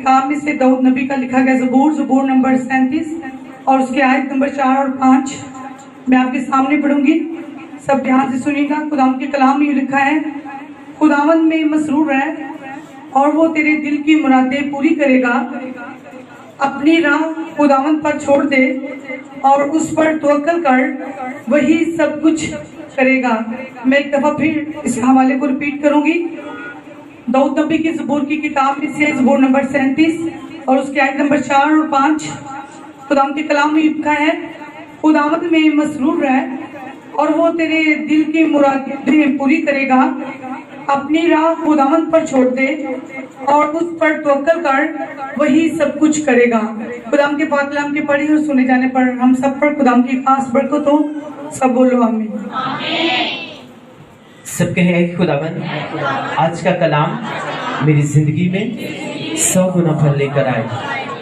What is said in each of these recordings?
किताब में से दाऊद नबी का लिखा गया ज़बूर नंबर 37 और उसके आयत नंबर 4 और 5 मैं आपके सामने पढ़ूंगी। सब ध्यान से सुनिएगा। खुदावंद के कलाम में ये लिखा है, खुदावंद में मसरूर है और वो तेरे दिल की मुरादें पूरी करेगा। अपनी राह खुदावंद पर छोड़ दे और उस पर तवक्कल कर, वही सब कुछ करेगा। मैं एक दफा फिर इस हवाले को रिपीट करूंगी। दाऊद नबी की ज़बूर की किताब में से ज़बूर नंबर 37 और उसके आयत नंबर 4 और 5 खुदावंद के कलाम में लिखा है, खुदावंद में मसरूर है और वो तेरे दिल की मुरादें पूरी करेगा। अपनी राह खुदावंद पर छोड़ दे और उस पर तवक्कल कर, वही सब कुछ करेगा। खुदावंद के पाक कलाम के पढ़े और सुने जाने पर हम सब पर खुदावंद की खास बरकत हो। सब बोलो आमीन। सब कहें ऐ खुदावंद, आज का कलाम मेरी जिंदगी में 100 गुना फल लेकर आए।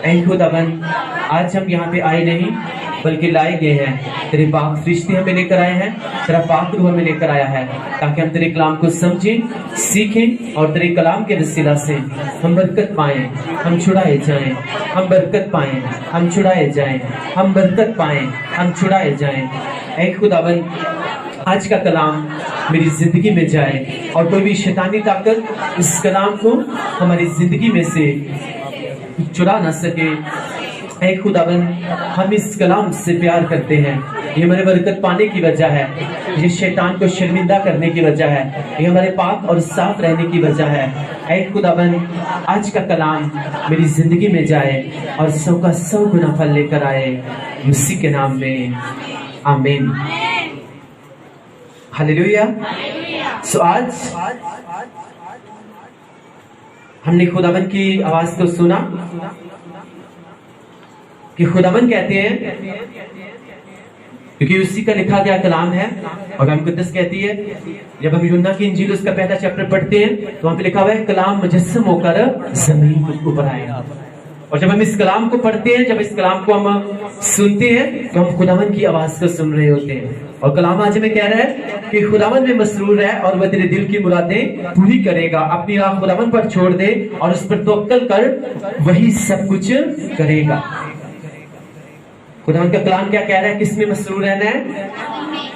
ऐ खुदावंद, आज हम यहाँ पे आए नहीं बल्कि लाए गए हैं। तेरे पाक फरिश्ते हमें लेकर आए हैं, तेरा पाक रूह हमें लेकर आया है ताकि हम तेरे कलाम को समझें, सीखें और तेरे कलाम के वसीला से हम बरकत पाएं, हम छुड़ाए जाएं। हम बरकत पाएं, हम छुड़ाए जाएं। हम बरकत पाएं, हम छुड़ाए जाएं। ऐ खुदावंद, आज का कलाम मेरी जिंदगी में जाए और कोई भी शैतानी ताकत इस कलाम को हमारी जिंदगी में से चुरा ना सके। ऐ खुदावंद, हम इस कलाम से प्यार करते हैं। ये हमारे बरकत पाने की वजह है, ये शैतान को शर्मिंदा करने की वजह है, ये हमारे पाक और साफ रहने की वजह है। ऐ खुदावंद, आज का कलाम मेरी जिंदगी में जाए और 100 का 100 गुना फल लेकर आए, मसीह के नाम में आमीन। हालेलुया। सो आज हमने खुदावंद की आवाज को सुना कि खुदावंद कहते हैं, क्योंकि उसी का लिखा गया कलाम है और मुकद्दस कहती है, जब हम यूहन्ना की इंजील उसका पहला चैप्टर पढ़ते हैं तो वहां पे लिखा हुआ है, कलाम मुजस्सम होकर जमीन के ऊपर आएगा। और जब हम इस कलाम को पढ़ते हैं, जब इस कलाम को हम सुनते हैं तो हम खुदावंद की आवाज को सुन रहे होते हैं। और कलाम आज हमें कह रहा है कि खुदावंद में मसरूर है और वह तेरे दिल की मुरादें पूरी करेगा। अपनी राह खुदावंद पर छोड़ दे और उस पर तवक्कल कर, वही सब कुछ करेगा। खुदावंद का कलाम क्या कह रहा है? किस में मसरूर रहना है?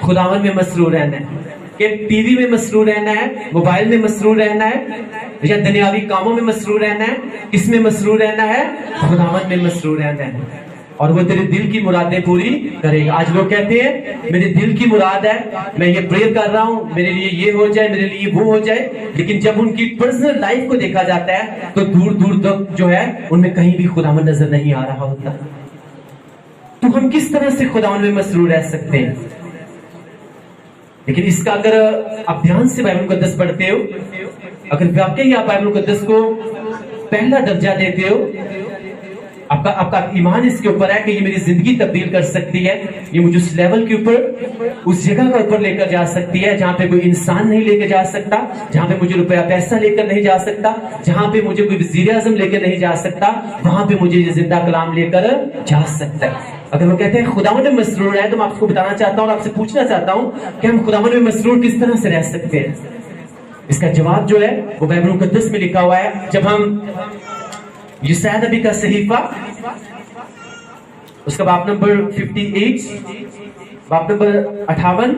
खुदावंद में मसरूर रहना है। कि टीवी में मसरूर रहना है, मोबाइल में मसरूर रहना है, या दुनियावी कामों में मसरूर रहना है? किसमें मसरूर रहना है? खुदावंद में मसरूर रहना है और वो तेरे दिल की मुरादें पूरी करेगा। आज लोग कहते हैं मेरे दिल की मुराद है, मैं ये प्रेयर कर रहा हूँ, मेरे लिए ये हो जाए, मेरे लिए वो हो जाए, लेकिन जब उनकी पर्सनल लाइफ को देखा जाता है तो दूर दूर तक जो है उनमें कहीं भी खुदावंद नजर नहीं आ रहा होता। तो हम किस तरह से खुदावंद में मसरूर रह सकते हैं? लेकिन इसका अगर आप ध्यान से बाइबल मुकद्दस पढ़ते हो, अगर वाकई आप बाइबल मुकद्दस को पहला दर्जा देते हो, आपका ईमान इसके ऊपर है कि ये मेरी जिंदगी तब्दील कर सकती है, ये मुझे उस लेवल के ऊपर, उस जगह का ऊपर लेकर जा सकती है जहां पे कोई इंसान नहीं लेकर जा सकता, जहां पे मुझे रुपया पैसा लेकर नहीं जा सकता, जहां पे मुझे कोई वजीर आजम लेकर नहीं जा सकता, वहां पे मुझे ये जिंदा कलाम लेकर जा सकता है। अगर वो कहते हैं खुदावंद में मसरूर है, तो मैं आपको बताना चाहता हूँ और आपसे पूछना चाहता हूँ कि हम खुदावंद में मसरूर किस तरह से रह सकते हैं। इसका जवाब जो है वो बाइबल मुकद्दस में लिखा हुआ है। जब हम यशायाह नबी का सहीफा, उसका बाब नंबर 58, बाब नंबर 58,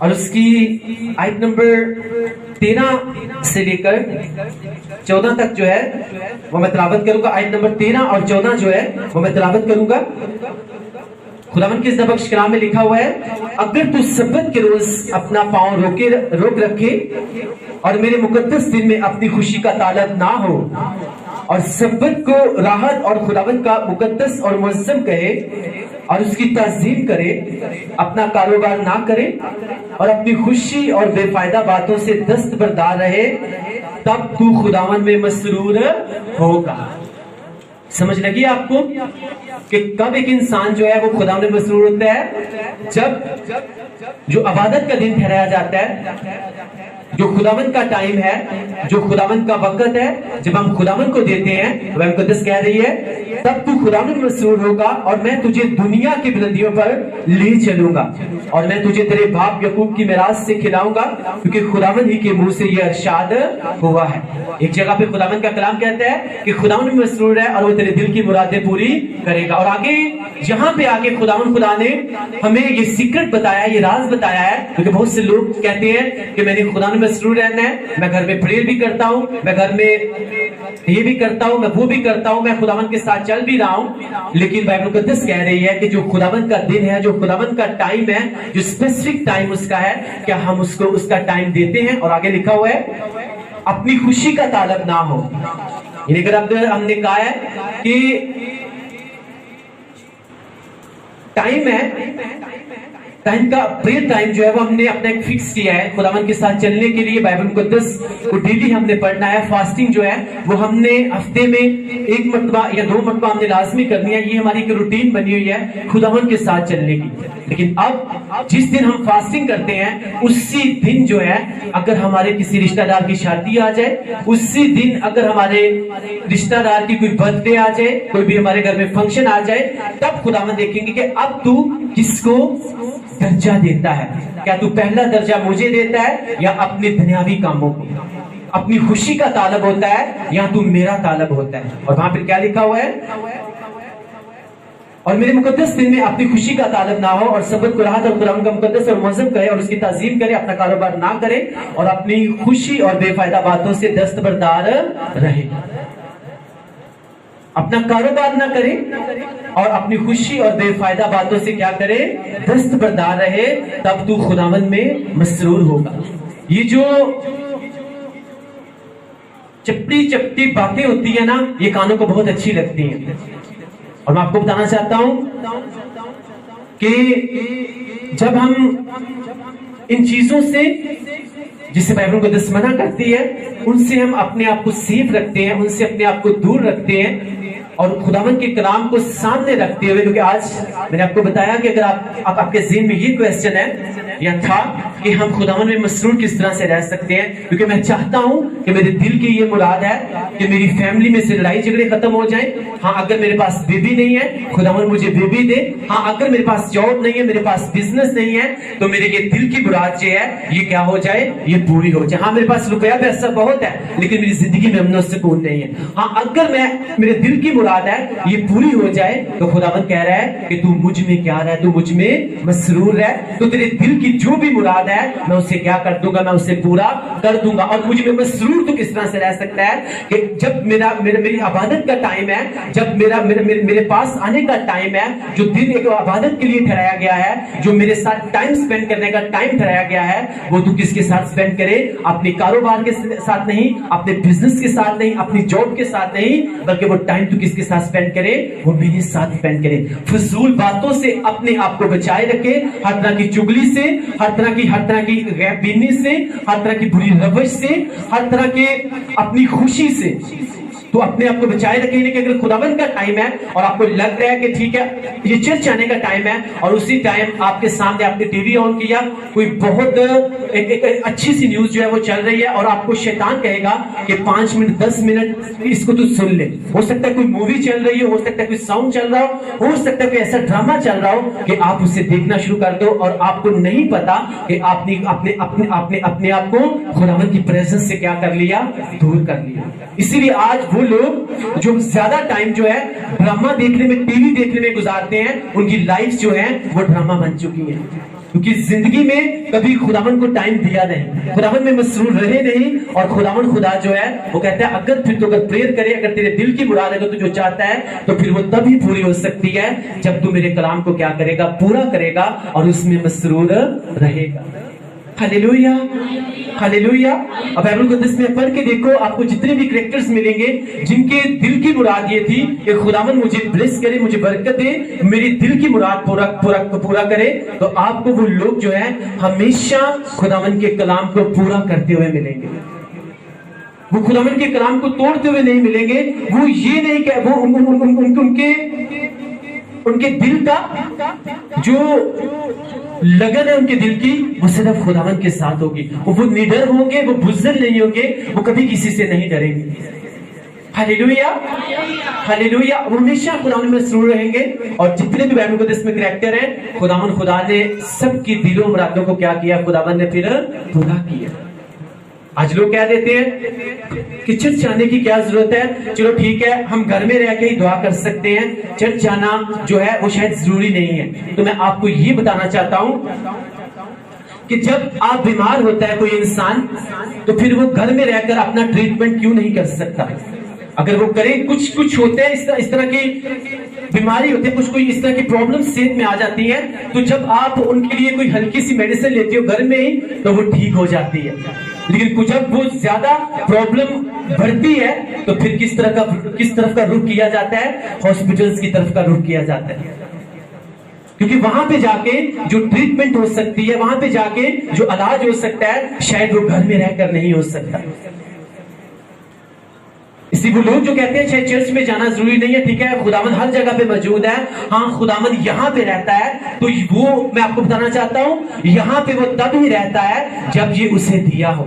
और उसकी आयत नंबर 13 से लेकर 14 तक जो है वो मैं तिलावत करूंगा। आयत नंबर 13 और 14 जो है वो मैं तिलावत करूंगा। खुदावंद के ज़बक्श कलाम में लिखा हुआ है, अगर तू सब्बत के रोज अपना पांव रोक रखे और मेरे मुकद्दस दिन में अपनी खुशी का तालब ना हो और सब्बत को राहत और खुदावंद का मुकद्दस और मुअज़्ज़म कहे और उसकी ताज़ीम करे, अपना कारोबार ना करे और अपनी खुशी और बेफायदा बातों से दस्तबरदार रहे, तब तू खुदावंद में मसरूर होगा। समझ लगी आपको कि कब एक इंसान जो है वो खुदावंद में मसरूर होता है? जब जो इबादत का दिन ठहराया जाता है, जो खुदावंद का टाइम है, जो खुदावंद का वक्त है, जब हम खुदावंद को देते हैं, वह मुकद्दस कह रही है तब तू खुदावंद में मसरूर होगा और मैं तुझे दुनिया की बुलंदियों पर ले चलूंगा और मैं तुझे तेरे बाप याकूब की मिरास से खिलाऊंगा, क्योंकि खुदावंद ही के मुंह से यह इरशाद हुआ है। एक जगह पे खुदावंद का कलाम कहता है कि खुदावंद में मसरूर है और वो तेरे दिल की मुरादें पूरी करेगा। और आगे जहां पे आगे खुदावंद खुदा ने हमें ये सीक्रेट बताया, ये राज बताया है, क्योंकि बहुत से लोग कहते हैं कि मैंने खुदा में मसरूर रहना है, मैं घर में प्रेयर भी करता हूं, मैं घर में ये भी करता हूं, मैं वो भी करता हूं, मैं खुदावंद के साथ चल भी रहा हूं, लेकिन बाइबल मुकद्दस कह रही है कि जो खुदावंद का दिन है, जो खुदावंद का टाइम है, जो स्पेसिफिक टाइम उसका है, क्या हम उसको उसका टाइम देते हैं? और आगे लिखा हुआ है अपनी खुशी का तालब ना हो। यानी अगर अब हमने कहा है कि टाइम है, टाइम का प्रेयर टाइम जो है वो हमने अपना एक फिक्स किया है खुदावंद के साथ चलने के लिए। बाइबल मुकद्दस को डेली हमने पढ़ना है। फास्टिंग जो है वो हमने हफ्ते में 1 मरतबा या 2 मरतबा हमने लाजमी करनी है। ये हमारी एक रूटीन बनी हुई है खुदावंद के साथ चलने की। लेकिन अब जिस दिन हम फास्टिंग करते हैं उसी दिन जो है अगर हमारे किसी रिश्तेदार की शादी आ जाए, उसी दिन अगर हमारे रिश्तेदार की कोई बर्थडे आ जाए, कोई भी हमारे घर में फंक्शन आ जाए, तब खुदावंद देखेंगे कि अब तू किसको दर्जा देता है। क्या तू पहला दर्जा मुझे देता है या अपने दुनियावी कामों को? अपनी खुशी का तालब होता है या तू मेरा तालब होता है? और वहां पर क्या लिखा हुआ है? और मेरे मुकद्दस दिन में अपनी खुशी का तालब ना हो और सबत को राहत और खुदावंद का मुकद्दस और मुअज़्ज़म करे और उसकी ताज़ीम करे, अपना कारोबार ना करे और अपनी खुशी और बेफायदा बातों से दस्तबरदार रहे। अपना कारोबार ना करे और अपनी खुशी और बेफायदा बातों से क्या करे? दस्तबरदार रहे, तब तू खुदावंद में मसरूर होगा। ये जो चपटी चपटी बातें होती है ना, ये कानों को बहुत अच्छी लगती हैं। और मैं आपको बताना चाहता हूं कि जब हम इन चीजों से जिससे बाइबल मुकद्दस मना करती है, उनसे हम अपने आप को सेफ रखते हैं, उनसे अपने आप को दूर रखते हैं और खुदावंद के कलाम को सामने रखते हुए, क्योंकि आज मैंने आपको बताया कि अगर आपके ज़हन में ये क्वेश्चन है या था कि हम खुदावंद में मसरूर किस तरह से रह सकते हैं, क्योंकि मैं चाहता हूं कि मेरे दिल की ये मुराद है कि मेरी फैमिली में से लड़ाई झगड़े खत्म हो जाए। हाँ, अगर मेरे पास बेबी नहीं है, खुदावंद मुझे बेबी दे। हाँ, अगर मेरे पास जॉब नहीं है, मेरे पास बिजनेस नहीं है, तो मेरे ये दिल की मुराद जो है ये क्या हो जाए? ये पूरी हो जाए। हाँ, मेरे पास रुपया पैसा बहुत है, लेकिन मेरी जिंदगी में अमन और सुकून नहीं है। हाँ, अगर मेरे दिल की मुराद है ये पूरी हो जाए, तो खुदावंद कह रहा है कि तू मुझ में क्या रहा है? तू मुझ में मसरूर है, तो तेरे दिल की जो भी मुराद है मैं उसे क्या कर दूंगा? मैं उसे पूरा कर दूंगा। और मुझ में मसरूर तो किस तरह से रह सकता है कि जब मेरी इबादत का टाइम है, जब मेरे पास आने का टाइम है, जो दिन एक इबादत के लिए ठहराया गया है, जो मेरे साथ टाइम स्पेंड करने का टाइम ठहराया गया है, वो तू किसके साथ स्पेंड करे? अपने कारोबार के साथ नहीं, अपने बिजनेस के साथ नहीं, अपनी जॉब के साथ नहीं, बल्कि वो टाइम तू किसके साथ स्पेंड करे? वो मेरे साथ स्पेंड करे। फजूल बातों से अपने आप को बचाए रखे, हर तरह की चुगली से, हर तरह की गैरबीनी से, हर तरह की बुरी रवश से, हर तरह के अपनी खुशी से तो अपने आप को बचाए रखें। कि अगर खुदावंद का टाइम है और आपको लग रहा है कि ठीक है ये चर्च आने का टाइम है, और उसी टाइम आपके सामने आपने टीवी ऑन किया, कोई बहुत एक अच्छी सी न्यूज जो है वो चल रही है, और आपको शैतान कहेगा कि 5 मिनट 10 मिनट इसको तू सुन ले। हो सकता है कोई मूवी चल रही हो सकता है कोई सॉन्ग चल रहा हो सकता है कोई ऐसा ड्रामा चल रहा हो कि आप उसे देखना शुरू कर दो और आपको नहीं पता कि आपने अपने आप को खुदावंद की प्रेजेंस से क्या कर लिया? दूर कर लिया। इसीलिए आज वो लोग जो ज्यादा टाइम जो है ड्रामा देखने में, टीवी देखने में गुजारते हैं, उनकी लाइफ जो है वो ड्रामा बन चुकी है, क्योंकि जिंदगी में कभी खुदावंद को टाइम दिया नहीं, खुदावंद में मसरूर रहे नहीं। और खुदावंद खुदा जो है वो कहता है अगर फिर तो अगर प्रेयर करे, अगर तेरे दिल की मुराद है तो तू जो चाहता है तो फिर वो तभी पूरी हो सकती है जब तू मेरे कलाम को क्या करेगा? पूरा करेगा और उसमें मसरूर रहेगा। Hallelujah, hallelujah. अब बाइबल मुकद्दस में पढ़ के देखो, आपको जितने भी कैरेक्टर्स मिलेंगे जिनके दिल की मुराद ये थी कि खुदावंद मुझे ब्लेस करे, मुझे बरकत दे, मेरी दिल की मुराद पूरा करे, तो आपको वो लोग जो है हमेशा खुदावंद के कलाम को पूरा करते हुए मिलेंगे। वो खुदावंद के कलाम को तोड़ते हुए नहीं मिलेंगे। वो ये नहीं कि वो उनके दिल का जो लगन है उनके दिल की वो सिर्फ खुदावंद के साथ होगी। वो निडर होंगे, वो बुज़दिल नहीं होंगे, वो कभी किसी से नहीं डरेंगे। Hallelujah, hallelujah. वो हमेशा खुदावंद में मसरूर रहेंगे। और जितने भी बाइबल मुक़द्दस में कैरेक्टर हैं, खुदा ने सबकी दिलों मुरादों को क्या किया, खुदावंद ने फिर पूरा किया। आज लोग क्या देते हैं कि चर्च जाने की क्या जरूरत है, चलो ठीक है हम घर में रह के ही दुआ कर सकते हैं, चर्च जाना जो है वो शायद जरूरी नहीं है। तो मैं आपको ये बताना चाहता हूं कि जब आप बीमार होता है कोई इंसान, तो फिर वो घर में रहकर अपना ट्रीटमेंट क्यों नहीं कर सकता? अगर वो करे, कुछ होते हैं इस तरह की बीमारी होती है, कुछ कोई इस तरह की प्रॉब्लम सेहत में आ जाती है, तो जब आप उनके लिए कोई हल्की सी मेडिसिन लेते हो घर में ही, तो वो ठीक हो जाती है। लेकिन जब वो ज्यादा प्रॉब्लम बढ़ती है, तो फिर किस तरफ का रुख किया जाता है? हॉस्पिटल्स की तरफ का रुख किया जाता है, क्योंकि वहां पे जाके जो ट्रीटमेंट हो सकती है, वहां पे जाके जो इलाज हो सकता है, शायद वो घर में रहकर नहीं हो सकता। इसी वो लोग जो कहते हैं शायद चर्च में जाना जरूरी नहीं है, ठीक है खुदावंद हर जगह पे मौजूद है, हाँ खुदावंद यहाँ पे रहता है, तो वो मैं आपको बताना चाहता हूँ, यहाँ पे वो तब ही रहता है जब ये उसे दिया हो।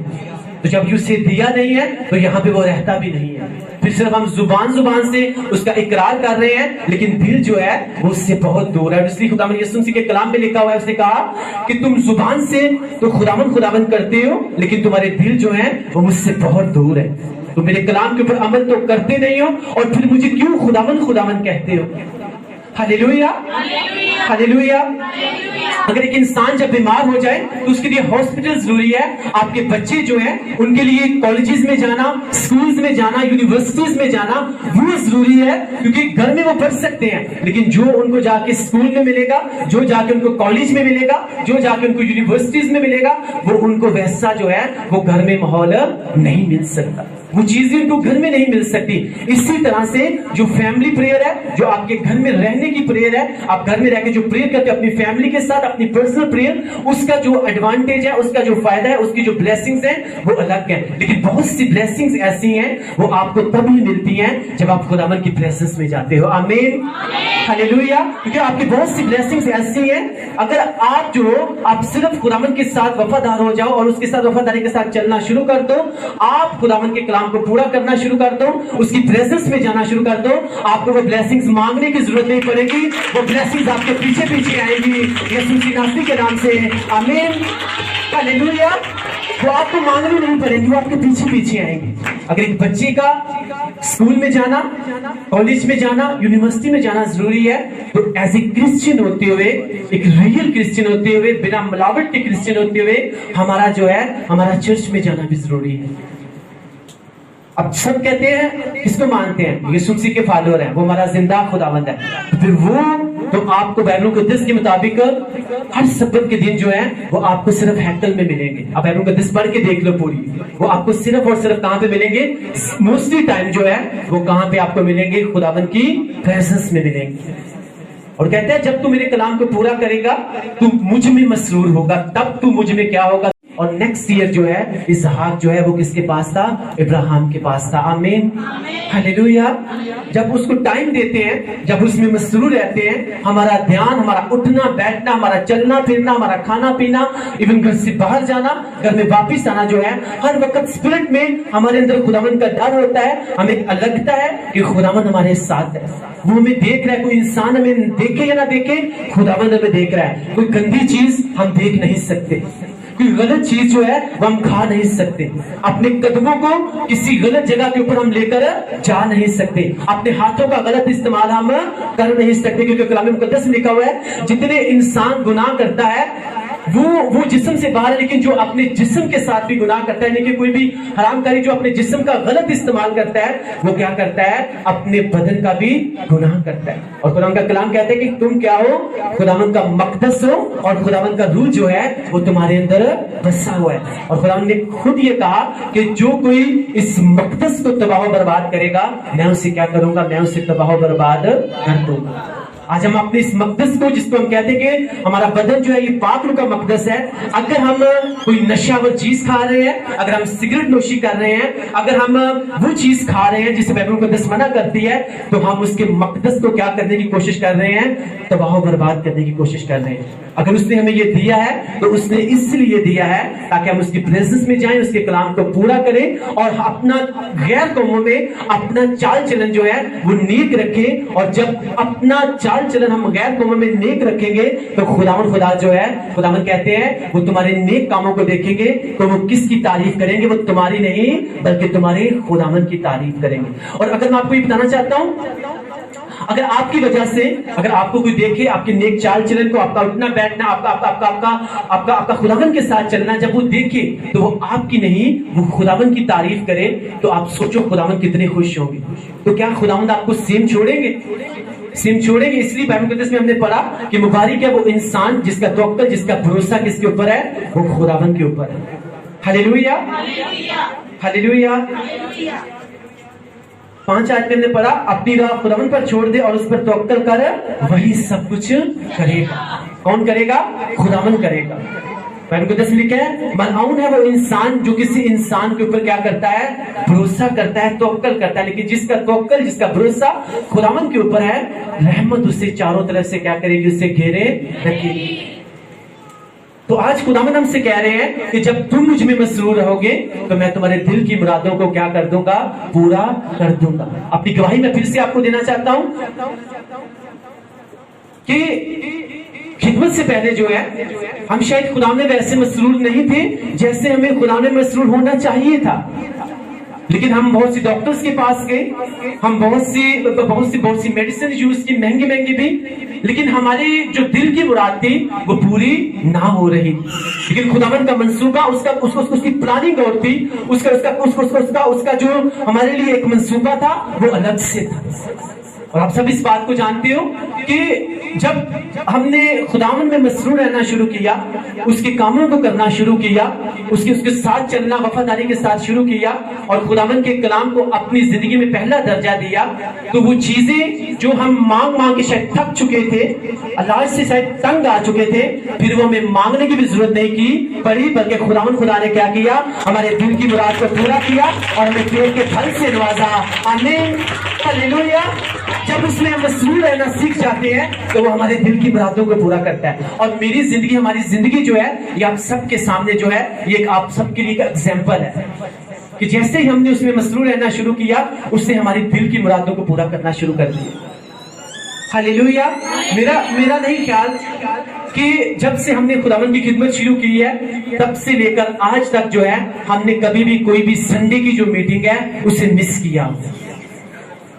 तो जब ये उसे दिया नहीं है, तो यहाँ पे वो रहता भी नहीं है। फिर सिर्फ हम जुबान से उसका इकरार कर रहे हैं, लेकिन दिल जो है वो उससे बहुत दूर है। इसलिए खुदावंद यीशु मसीह के कलाम में लिखा हुआ है, उसने कहा कि तुम जुबान से तो खुदावंद करते हो, लेकिन तुम्हारे दिल जो है वो मुझसे बहुत दूर है। तो मेरे कलाम के ऊपर अमल तो करते नहीं हो, और फिर मुझे क्यों खुदावंद कहते हो? Hallelujah, hallelujah. अगर एक इंसान जब बीमार हो जाए, तो उसके लिए हॉस्पिटल जरूरी है। आपके बच्चे जो हैं उनके लिए कॉलेजेस में जाना, स्कूल्स में जाना, यूनिवर्सिटीज में जाना वो जरूरी है, क्योंकि घर में वो पढ़ सकते हैं, लेकिन जो उनको जाके स्कूल में मिलेगा, जो जाके उनको कॉलेज में मिलेगा, जो जाके उनको यूनिवर्सिटीज में मिलेगा, वो उनको वैसा जो है वो घर में माहौल नहीं मिल सकता, वो चीजें उनको घर में नहीं मिल सकती। इसी तरह से जो फैमिली प्रेयर है, जो आपके घर में रहने की प्रेयर है, आप घर में रहकर जो प्रेयर करते हैं अपनी फैमिली के साथ, अपनी पर्सनल प्रेयर, उसका जो एडवांटेज है, उसका जो फायदा है, उसकी जो ब्लेसिंग्स हैं वो अलग है। लेकिन बहुत सी ब्लेसिंग्स ऐसी हैं वो आपको तभी मिलती हैं जब आप खुदावंद की प्रेजेंस में जाते हो। आमीन, हालेलुया। क्योंकि आपकी बहुत सी ब्लेसिंग्स ऐसी हैं, अगर आप सिर्फ खुदावंद के साथ वफादार हो जाओ और उसके साथ वफादारी के साथ चलना शुरू कर दो, आप खुदावंद के कलाम को पूरा करना शुरू कर दो, उसकी प्रेजेंस में जाना शुरू कर दो, आपको वो ब्लेसिंग्स मांगने की जरूरत नहीं पड़ेगी, वो ब्लेसिंग्स आपके पीछे पीछे आएंगी यीशु मसीह के नाम से। आमीन, हालेलुया। वो आपको मांगनी नहीं पड़ेगी, वो आपके पीछे पीछे आएंगी। अगर एक बच्चे का स्कूल में जाना, कॉलेज में जाना, यूनिवर्सिटी में जाना जरूरी है, तो एज ए क्रिश्चियन होते हुए, एक रियल क्रिश्चियन होते हुए, बिना मिलावट के क्रिश्चियन होते हुए, हमारा जो है हमारा चर्च में जाना भी जरूरी है। अब सब कहते हैं किसको मानते हैं? यीशु मसीह के फॉलोअर हैं, वो हमारा जिंदा खुदावंद है। तो फिर वो तो आपको बाइबल मुक़द्दस के मुताबिक हर सब्त के दिन जो है वो आपको सिर्फ हैकल में मिलेंगे। आप बाइबल मुक़द्दस पढ़ के देख लो पूरी, वो आपको सिर्फ और सिर्फ कहां पे मिलेंगे? मोस्टली टाइम जो है वो कहां पे आपको मिलेंगे? खुदावंद की प्रेजेंस में मिलेंगे। और कहते हैं जब तू मेरे कलाम को पूरा करेगा, तू मुझ में मसरूर होगा, तब तू मुझ में क्या होगा? और नेक्स्ट ईयर जो है इसहाक जो है वो किसके पास था? इब्राहिम के पास था। आमीन, हालेलुया। जब उसको टाइम देते हैं, जब उसमें मसरूर रहते हैं, हमारा ध्यान, हमारा उठना बैठना, हमारा चलना फिरना, हमारा खाना पीना, इवन घर से बाहर जाना, घर में वापिस आना जो है, हर वक्त स्पिरिट में हमारे अंदर खुदावंद का डर होता है। हमें लगता है कि खुदावंद हमारे साथ है, वो हमें देख रहा है। कोई इंसान हमें देखे या ना देखे, खुदावंद हमें देख रहा है। कोई गंदी चीज हम देख नहीं सकते, कोई गलत चीज जो है वो हम खा नहीं सकते, अपने कदमों को किसी गलत जगह के ऊपर हम लेकर जा नहीं सकते, अपने हाथों का गलत इस्तेमाल हम कर नहीं सकते, क्योंकि कलाम मुक़द्दस में लिखा हुआ है जितने इंसान गुनाह करता है वो जिस्म से बाहर है, लेकिन जो अपने जिस्म के साथ भी गुनाह करता है, लेकिन कोई भी हरामकारी जो अपने जिस्म का गलत इस्तेमाल करता है, वो क्या करता है? अपने बदन का भी गुनाह करता है। और खुदावंद का कलाम कहते हैं कि तुम क्या हो? खुदावंद का मक़दस हो, और खुदावंद का रूह जो है वो तुम्हारे अंदर बसा हुआ है। और खुदावंद ने खुद ये कहा कि जो कोई इस मक़दस को तबाह बर्बाद करेगा, मैं उसे क्या करूंगा? मैं उसे तबाह बर्बाद कर दूंगा। आज हम अपने इस मकदस को, जिसको हम कहते हैं कि हमारा बदन जो है ये पाक रूह का मकदस है, अगर हम कोई नशावर चीज खा रहे हैं, अगर हम सिगरेट नोशी कर रहे हैं, अगर हम वो चीज खा रहे हैं जिसे बाइबल मुकद्दस मना करती है, तो हम उसके मकदस को क्या करने की कोशिश कर रहे हैं? तबाह बर्बाद करने की कोशिश कर रहे हैं। अगर उसने हमें ये दिया है तो उसने इसलिए दिया है ताकि हम उसकी प्रेजेंस में जाएं, उसके कलाम को पूरा करें और अपना गैर कौमों में अपना चाल चलन जो है वो नेक रखें। और जब अपना चाल चलन हम गैर कौमों में नेक रखेंगे तो खुदा जो है, खुदावन कहते हैं वो तुम्हारे नेक कामों को देखेंगे तो वो किसकी तारीफ करेंगे? वो तुम्हारी नहीं बल्कि तुम्हारे खुदावन की तारीफ करेंगे। और अगर मैं आपको ये बताना चाहता हूं, अगर आपकी वजह से, अगर आपको कोई देखे आपके नेक चाल चलन को, आपका उठना बैठना, आपका खुदावन के साथ चलना, जब वो देखे तो वो आपकी नहीं वो खुदावन की तारीफ करे, तो आप सोचो खुदावन कितने खुश होंगे। तो क्या खुदावन आपको सेम छोड़ेंगे? सेम छोड़ेंगे। इसलिए बाइबल मुकद्दस में हमने पढ़ा कि मुबारक है वो इंसान जिसका तवक्कुल, जिसका भरोसा किसके ऊपर है? वो खुदावन के ऊपर है। Hallelujah, hallelujah. 5 आयत में हमने पढ़ा, अपनी राह खुदावन पर छोड़ दे और उस पर तवक्कुल कर, वही सब कुछ करेगा। कौन करेगा? खुदावन करेगा। बाइबल मुकद्दस में लिखा है, मलआऊन है वो इंसान जो किसी इंसान के ऊपर क्या करता है? भरोसा करता है, तवक्कुल करता है। लेकिन जिसका तवक्कुल, जिसका भरोसा खुदावन के ऊपर है, रहमत उसे चारों तरफ से क्या करेगी? उसे घेरे रखेगी। तो आज खुदावन हमसे कह रहे हैं कि जब तुम मुझ में मसरूर रहोगे तो मैं तुम्हारे दिल की मुरादों को क्या कर दूंगा? पूरा कर दूंगा। अपनी गवाही में फिर से आपको देना चाहता हूं कि खिदमत से पहले जो है हम शायद खुदा में वैसे मसरूर नहीं थे जैसे हमें खुदा में मसरूर होना चाहिए था। लेकिन हम बहुत सी डॉक्टर्स के पास गए, हम बहुत सी मेडिसिन यूज की, महंगी भी, लेकिन हमारी जो दिल की मुराद थी वो पूरी ना हो रही। लेकिन खुदावन का मंसूबा, उसकी प्लानिंग और थी, उसका जो हमारे लिए एक मंसूबा था वो अलग से था। और आप सब इस बात को जानते हो कि जब हमने खुदावन में मसरूर रहना शुरू किया, उसके कामों को करना शुरू किया, उसके साथ चलना वफादारी के साथ शुरू किया और खुदावन के कलाम को अपनी जिंदगी में पहला दर्जा दिया, तो वो चीजें जो हम मांग के शायद थक चुके थे, अल्लाह से शायद तंग आ चुके थे, फिर वो हमें मांगने की भी जरूरत नहीं की पड़ी, बल्कि खुदा ने क्या किया? हमारे दिल की मुराद को पूरा किया और हमें पेट के फल से नवाजा। आमीन, हालेलुया। जब उसमें हम मसरूर रहना सीख जाते हैं तो वो हमारे दिल की मुरादों को पूरा करता है। और मेरी जिंदगी, हमारी जिंदगी जो है ये आप सबके सामने जो है ये आप सबके लिए एक एग्जाम्पल है कि जैसे ही हमने उसमें मसरूर रहना शुरू किया, उससे हमारी दिल की मुरादों को पूरा करना शुरू कर दिया। हालेलुया। मेरा नहीं ख्याल कि जब से हमने खुदावन की खिदमत शुरू की है तब से लेकर आज तक जो है हमने कभी भी कोई भी संडे की जो मीटिंग है उसे मिस किया।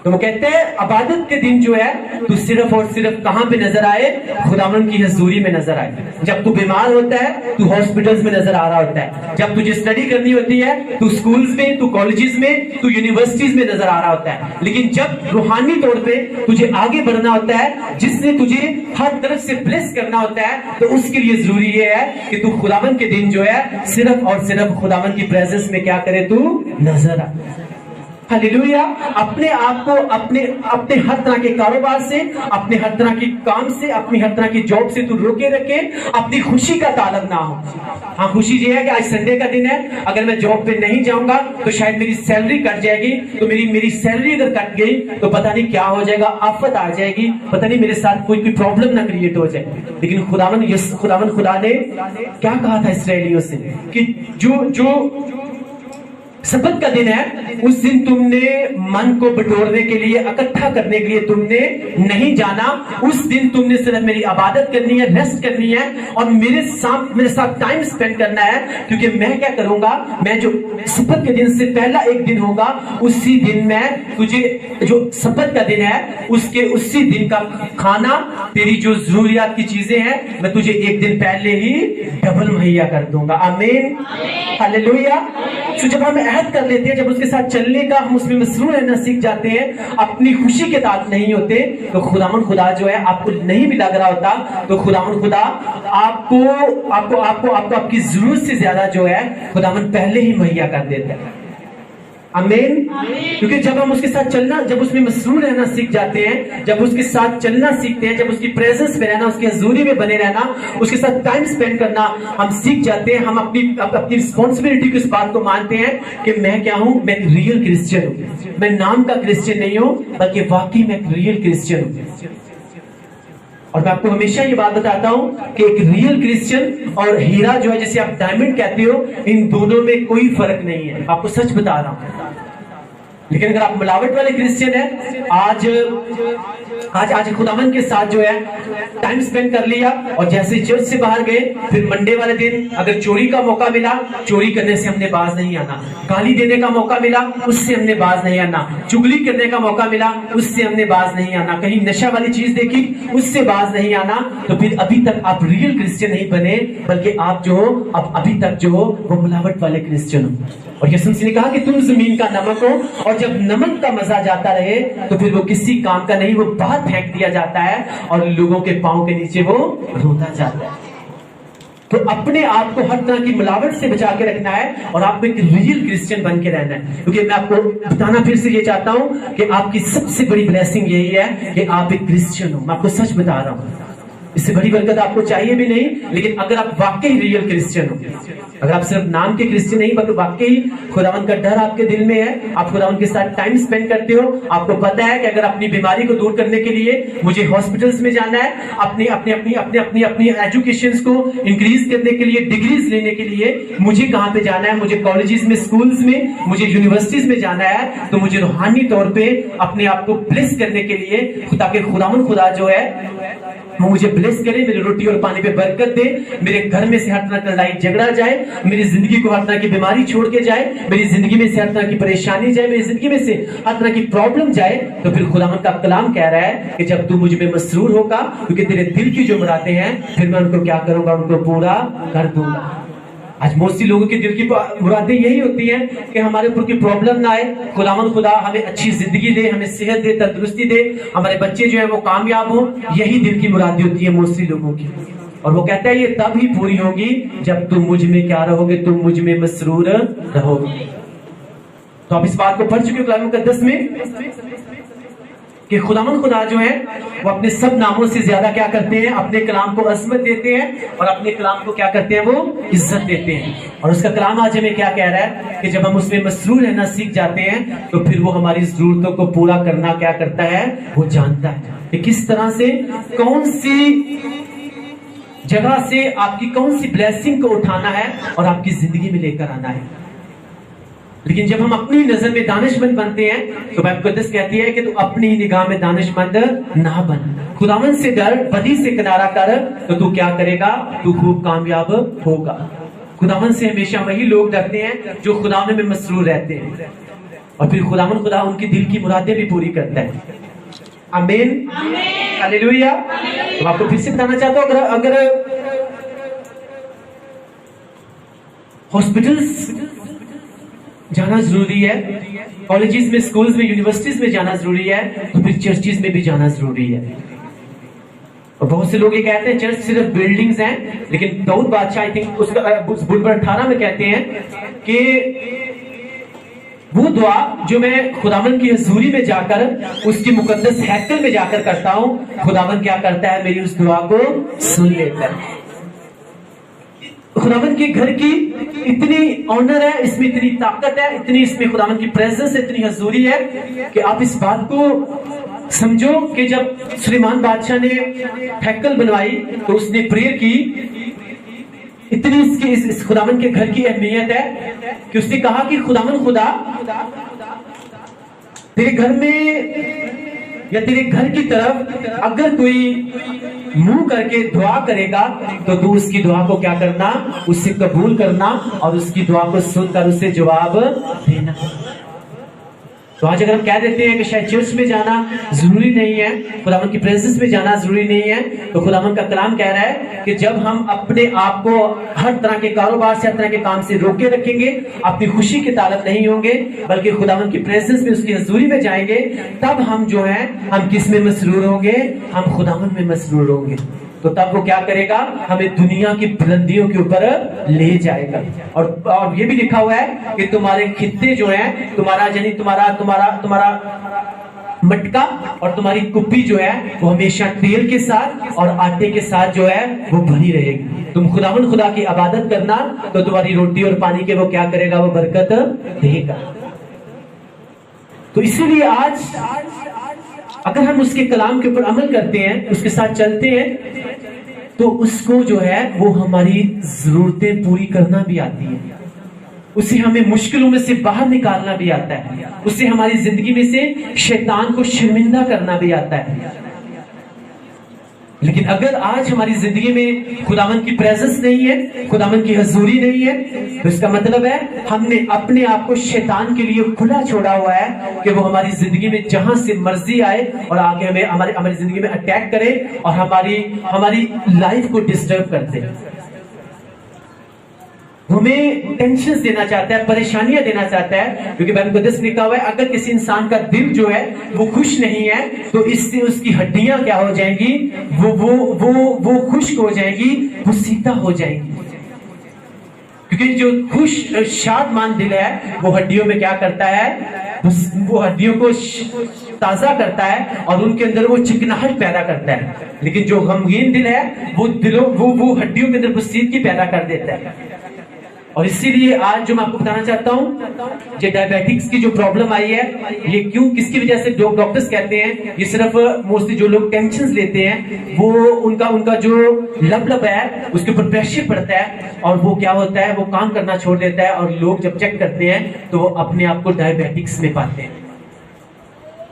तो वो कहते हैं इबादत के दिन जो है तू सिर्फ और सिर्फ कहां पे नजर आए? खुदावन की हजूरी में नजर आए। जब तू बीमार होता है तू हॉस्पिटल्स में नजर आ रहा होता है, जब तुझे स्टडी करनी होती है तू स्कूल्स में, तू कॉलेजेस में, तू यूनिवर्सिटीज में नजर आ रहा होता है। लेकिन जब रूहानी तौर पे तुझे आगे बढ़ना होता है, जिसने तुझे हर तरफ से ब्लेस करना होता है, तो उसके लिए जरूरी ये है कि तू खुदावन के दिन जो है सिर्फ और सिर्फ खुदावन की प्रेजेंस में क्या करे? तू नजर आ। हालेलुया। अपने आप को अपने हर तरह के कारोबार से, अपने हर तरह की काम से, अपनी हर तरह की जॉब से तू रोके रखे, अपनी खुशी का तालब ना हो। हाँ, खुशी ये है कि आज संडे का दिन है, अगर मैं जॉब पे नहीं जाऊंगा तो शायद मेरी सैलरी कट जाएगी, तो मेरी सैलरी अगर कट गई तो पता नहीं क्या हो जाएगा, आफत आ जाएगी, पता नहीं मेरे साथ कोई प्रॉब्लम ना क्रिएट हो जाए। लेकिन खुदा ने क्या कहा था इस्राएलियों से कि जो सब्त का दिन है उस दिन तुमने मन को बटोरने के लिए, इकट्ठा करने के लिए तुमने नहीं जाना। उस दिन तुमने सिर्फ मेरी इबादत करनी है, रेस्ट करनी है और मेरे साथ टाइम स्पेंड करना है। क्योंकि मैं क्या करूंगा, मैं जो सब्त के दिन से पहला एक दिन होगा उसी दिन मैं तुझे, जो सब्त का दिन है उसी दिन का खाना, तेरी जो जरूरियात की चीजें हैं, मैं तुझे एक दिन पहले ही डबल मुहैया कर दूंगा। आमीन, हालेलुया। तो जब हम अहद कर लेते हैं, जब उसके साथ चलने का हम उसमें मसरूर रहना सीख जाते हैं, अपनी खुशी के ताक नहीं होते, तो खुदा जो है आपको नहीं भी लग रहा होता, तो खुदा आपको आपकी जरूरत से ज्यादा जो है खुदावन पहले ही मुहैया कर देता है। आमीन। क्योंकि जब हम उसके साथ चलना, जब उसमें मसरूर रहना सीख जाते हैं, जब उसके साथ चलना सीखते हैं, जब उसकी प्रेजेंस में रहना, उसकी हजूरी में बने रहना, उसके साथ टाइम स्पेंड करना हम सीख जाते हैं, हम अपनी रिस्पॉन्सिबिलिटी को, इस बात को मानते हैं कि मैं क्या हूं, मैं एक रियल क्रिश्चियन हूं। मैं नाम का क्रिश्चियन नहीं हूं, बल्कि वाकई में एक रियल क्रिश्चियन हूं। और मैं आपको हमेशा ये बात बताता हूं कि एक रियल क्रिश्चियन और हीरा जो है, जिसे आप डायमंड कहते हो, इन दोनों में कोई फर्क नहीं है। आपको सच बता रहा हूं। लेकिन अगर आप मिलावट वाले क्रिश्चियन है, आज खुदावन के साथ जो है टाइम स्पेंड कर लिया, और जैसे चर्च से बाहर गए, फिर मंडे वाले दिन अगर चोरी का मौका मिला, चोरी करने से हमने बाज नहीं आना। गाली देने का मौका मिला, उससे हमने बाज नहीं आना। चुगली करने का मौका मिला, उससे हमने बाज नहीं आना। कहीं नशा वाली चीज देखी, उससे बाज नहीं आना। तो फिर अभी तक आप रियल क्रिश्चियन नहीं बने, बल्कि आप जो हो, अब अभी तक जो हो, वो मिलावट वाले क्रिश्चियन हो। और यीशु मसीह ने कहा कि तुम जमीन का नमक हो, और जब नमक का मजा जाता रहे तो फिर वो किसी काम का नहीं, वो बाहर फेंक दिया जाता है और लोगों के पांव के नीचे वो रोता जाता है। तो अपने आप को हर तरह की मिलावट से बचा के रखना है, और आपको एक रियल क्रिश्चियन बन के रहना है। क्योंकि मैं आपको बताना फिर से ये चाहता हूं कि आपकी सबसे बड़ी ब्लेसिंग यही है कि आप एक क्रिश्चियन हो। मैं आपको सच बता रहा हूं, इससे बड़ी बरकत आपको चाहिए भी नहीं। लेकिन अगर आप वाकई रियल क्रिश्चियन हो, अगर आप सिर्फ नाम के क्रिश्चियन नहीं, बल्कि वाकई खुदावन का डर आपके दिल में है, आप खुदावन के साथ टाइम स्पेंड करते हो, आपको पता है कि अगर अपनी बीमारी को दूर करने के लिए मुझे हॉस्पिटल्स में जाना है, अपनी एजुकेशन को इंक्रीज करने के लिए, डिग्रीज लेने के लिए मुझे कहां पे जाना है, मुझे कॉलेजेस में, स्कूल्स में, मुझे यूनिवर्सिटीज में जाना है, तो मुझे रूहानी तौर पे अपने आप को ब्लेस करने के लिए, ताकि खुदावन खुदा जो है वो मुझे ब्लेस करे, मेरी रोटी और पानी पे बरकत दे, मेरे घर में से हर तरह का लड़ाई झगड़ा जाए, मेरी जिंदगी को हर तरह की बीमारी छोड़ के जाए, मेरी जिंदगी में से हर तरह की परेशानी जाए, मेरी जिंदगी में से हर तरह की प्रॉब्लम जाए। तो फिर खुदावन का कलाम कह रहा है कि जब तू मुझ में मसरूर होगा, क्योंकि तेरे दिल की जो मुरादें हैं, फिर मैं उनको क्या करूंगा, उनको पूरा कर दूंगा। आज मोस्टली लोगों के दिल की मुरादें यही होती हैं कि हमारे ऊपर की प्रॉब्लम ना आए, खुदावन खुदा हमें अच्छी जिंदगी दे, हमें सेहत दे, तंदुरुस्ती दे, हमारे बच्चे जो है वो कामयाब हो। यही दिल की मुरादें होती है मोस्टली लोगों की। और वो कहता है ये तब ही पूरी होगी जब तुम मुझ में क्या रहोगे, तुम मुझ में मसरूर रहोगे। तो आप इस बात को पढ़ चुके हो कलाम मुकद्दस में कि खुदावन खुदा जो है वो अपने सब नामों से ज्यादा क्या करते हैं, अपने कलाम को अजमत देते हैं, और अपने कलाम को क्या करते हैं, वो इज्जत देते हैं। और उसका कलाम आज हमें क्या कह रहा है कि जब हम उसमें मसरूर रहना सीख जाते हैं, तो फिर वो हमारी जरूरतों को पूरा करना क्या करता है, वो जानता है कि किस तरह से, कौन सी जगह से आपकी कौन सी ब्लेसिंग को उठाना है और आपकी जिंदगी में लेकर आना है। लेकिन जब हम अपनी नजर में दानिशमंद बनते हैं, तो बाइबल मुकद्दस कहती है कि तू अपनी ही निगाह में दानिशमंद ना बन, खुदावन से डर, बदी से किनारा कर, तो तू क्या करेगा, तू खूब कामयाब होगा। खुदावन से हमेशा वही लोग डरते हैं जो खुदावन में मसरूर रहते हैं, और फिर खुदावन खुदा उनकी दिल की मुरादें भी पूरी करता है। आमीन, हालेलुया। तो आपको फिर से बताना चाहता हूं, अगर हॉस्पिटल्स जाना जरूरी है, कॉलेजेस में, स्कूल्स में, यूनिवर्सिटीज में जाना जरूरी है, तो फिर चर्चेस में भी जाना जरूरी है। और बहुत से लोग ये कहते हैं चर्च सिर्फ बिल्डिंग्स हैं, लेकिन दाऊद बादशाह आई थिंक उसका बुक 18 में कहते हैं कि वो दुआ जो मैं खुदावन की हजूरी में जाकर, उसकी मुकद्दस हैकल में जाकर करता हूं, खुदावन क्या करता है, मेरी उस दुआ को सुन लेता है। खुदावन के घर की इतनी ऑनर है, इसमें इतनी ताकत है, इतनी इसमें खुदावन की प्रेजेंस, इतनी हजूरी है कि आप इस बात को समझो कि जब सुलेमान बादशाह ने हैकल बनवाई, तो उसने प्रेयर की, इतनी इसकी इस खुदावन के घर की अहमियत है कि उसने कहा कि खुदावन खुदा, तेरे घर में या तेरे घर की तरफ अगर कोई मुंह करके दुआ करेगा, तो तू उसकी दुआ को क्या करना, उससे कबूल करना, और उसकी दुआ को सुनकर उसे जवाब देना। तो आज अगर हम कह देते हैं कि शायद चर्च में जाना जरूरी नहीं है, खुदावन की प्रेजेंस में जाना जरूरी नहीं है, तो खुदावन का कलाम कह रहा है कि जब हम अपने आप को हर तरह के कारोबार से, हर तरह के काम से रोके रखेंगे, अपनी खुशी के तालब नहीं होंगे, बल्कि खुदावन की प्रेजेंस में, उसकी हजूरी में जाएंगे, तब हम जो है, हम किस में मसरूर होंगे, हम खुदावन में मसरूर होंगे। تو تب وہ کیا کرے گا؟ ہمیں دنیا کی بلندیوں کے اوپر لے جائے گا. اور یہ بھی لکھا ہوا ہے کہ تمہارے خطے جو ہیں، تمہارا یعنی تمہارا مٹکا اور تمہاری کپی جو ہے وہ ہمیشہ تیل کے ساتھ اور آٹے کے ساتھ جو ہے وہ بھری رہے گی. تم خداوند خدا کی عبادت کرنا تو تمہاری روٹی اور پانی کے وہ کیا کرے گا؟ وہ برکت دے گا. تو اسی لیے آج اگر ہم اس کے کلام کے اوپر عمل کرتے ہیں، اس کے ساتھ چلتے ہیں، تو اس کو جو ہے وہ ہماری ضرورتیں پوری کرنا بھی آتی ہیں، اسے ہمیں مشکلوں میں سے باہر نکالنا بھی آتا ہے، اسے ہماری زندگی میں سے شیطان کو شرمندہ کرنا بھی آتا ہے. لیکن اگر آج ہماری زندگی میں خداوند کی پریزنس نہیں ہے، خداوند کی حضوری نہیں ہے، تو اس کا مطلب ہے ہم نے اپنے آپ کو شیطان کے لیے کھلا چھوڑا ہوا ہے کہ وہ ہماری زندگی میں جہاں سے مرضی آئے اور آگے ہمیں ہماری زندگی میں اٹیک کرے اور ہماری لائف کو ڈسٹرب کرتے. ہمیں ٹینشن دینا چاہتا ہے، پریشانیاں دینا چاہتا ہے، کیونکہ بائبل مقدس میں لکھا ہوا ہے اگر کسی انسان کا دل جو ہے وہ خوش نہیں ہے تو اس سے اس کی ہڈیاں کیا ہو جائیں گی؟ وہ خشک ہو جائیں گی، وہ سیدھا ہو جائیں گی. کیونکہ جو خوش شادمان دل ہے وہ ہڈیوں میں کیا کرتا ہے؟ وہ ہڈیوں کو تازہ کرتا ہے اور ان کے اندر وہ چکناہٹ پیدا کرتا ہے. لیکن جو غمگین دل ہے وہ ہڈیوں کے اندر بسیدگی پیدا کر دیتا ہے. اور اسی لیے آج جو میں آپ کو بتانا چاہتا ہوں، یہ ڈائبیٹکس کی جو پرابلم آئی ہے، یہ کیوں، کس کی وجہ سے ڈاکٹرز کہتے ہیں یہ صرف موسٹلی جو لوگ ٹینشنز لیتے ہیں وہ ان کا جو لب ہے اس کے اوپر پریشر پڑتا ہے اور وہ کیا ہوتا ہے؟ وہ کام کرنا چھوڑ دیتا ہے اور لوگ جب چیک کرتے ہیں تو وہ اپنے آپ کو ڈائبیٹکس میں پاتے ہیں.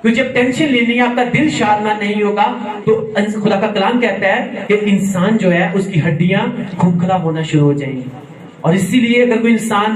کیونکہ جب ٹینشن لینی ہے، آپ کا دل شادمان نہیں ہوگا تو خدا کا کلام کہتا ہے کہ انسان جو ہے اس کی ہڈیاں کھوکھلا ہونا شروع ہو جائیں گی. اور اسی لیے اگر کوئی انسان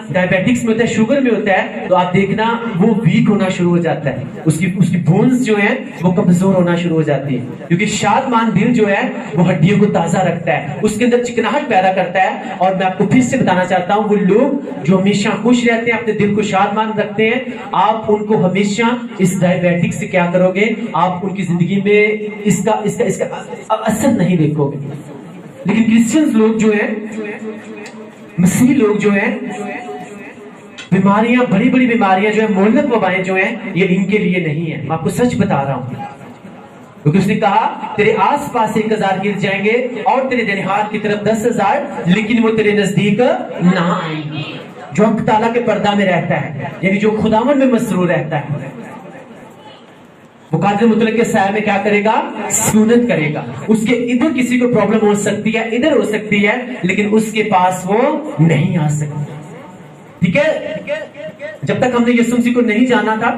ڈائبیٹکس میں ہوتا ہے، شوگر میں ہوتا ہے، تو آپ دیکھنا وہ ویک ہونا شروع ہو جاتا ہے، اس کی بونز جو ہیں وہ کمزور ہونا شروع ہو جاتی ہے. کیونکہ شادمان دل جو ہے وہ ہڈیوں کو تازہ رکھتا ہے، اس کے اندر چکناہٹ پیدا کرتا ہے. اور میں آپ کو پھر سے بتانا چاہتا ہوں، وہ لوگ جو ہمیشہ خوش رہتے ہیں، اپنے دل کو شادمان رکھتے ہیں، آپ ان کو ہمیشہ اس ڈائبیٹکس سے کیا کرو گے؟ آپ ان کی زندگی میں اس کا اثر نہیں دیکھو گے. لیکن کرسچنز لوگ جو ہیں، مسیح لوگ جو ہیں، بیماریاں، بڑی بڑی بیماریاں جو ہیں، مہلک وبائیں جو ہیں، یہ ان کے لیے نہیں ہے. میں آپ کو سچ بتا رہا ہوں، کیونکہ اس نے کہا تیرے آس پاس 1000 گر جائیں گے اور تیرے دائیں ہاتھ کی طرف 10,000 لیکن وہ تیرے نزدیک نہ آئیں گے. جو حق تعالیٰ کے پردہ میں رہتا ہے، یعنی جو خداوند میں مسرور رہتا ہے، وہ قادر مطلق کے سائے میں کیا کرے گا؟ سکونت کرے گا. اس کے ادھر کسی کو پرابلم ہو سکتی ہے، ادھر ہو سکتی ہے، لیکن اس کے پاس وہ نہیں آ سکتی. ٹھیک ہے؟ جب تک ہم نے یسوع مسیح کو نہیں جانا تھا،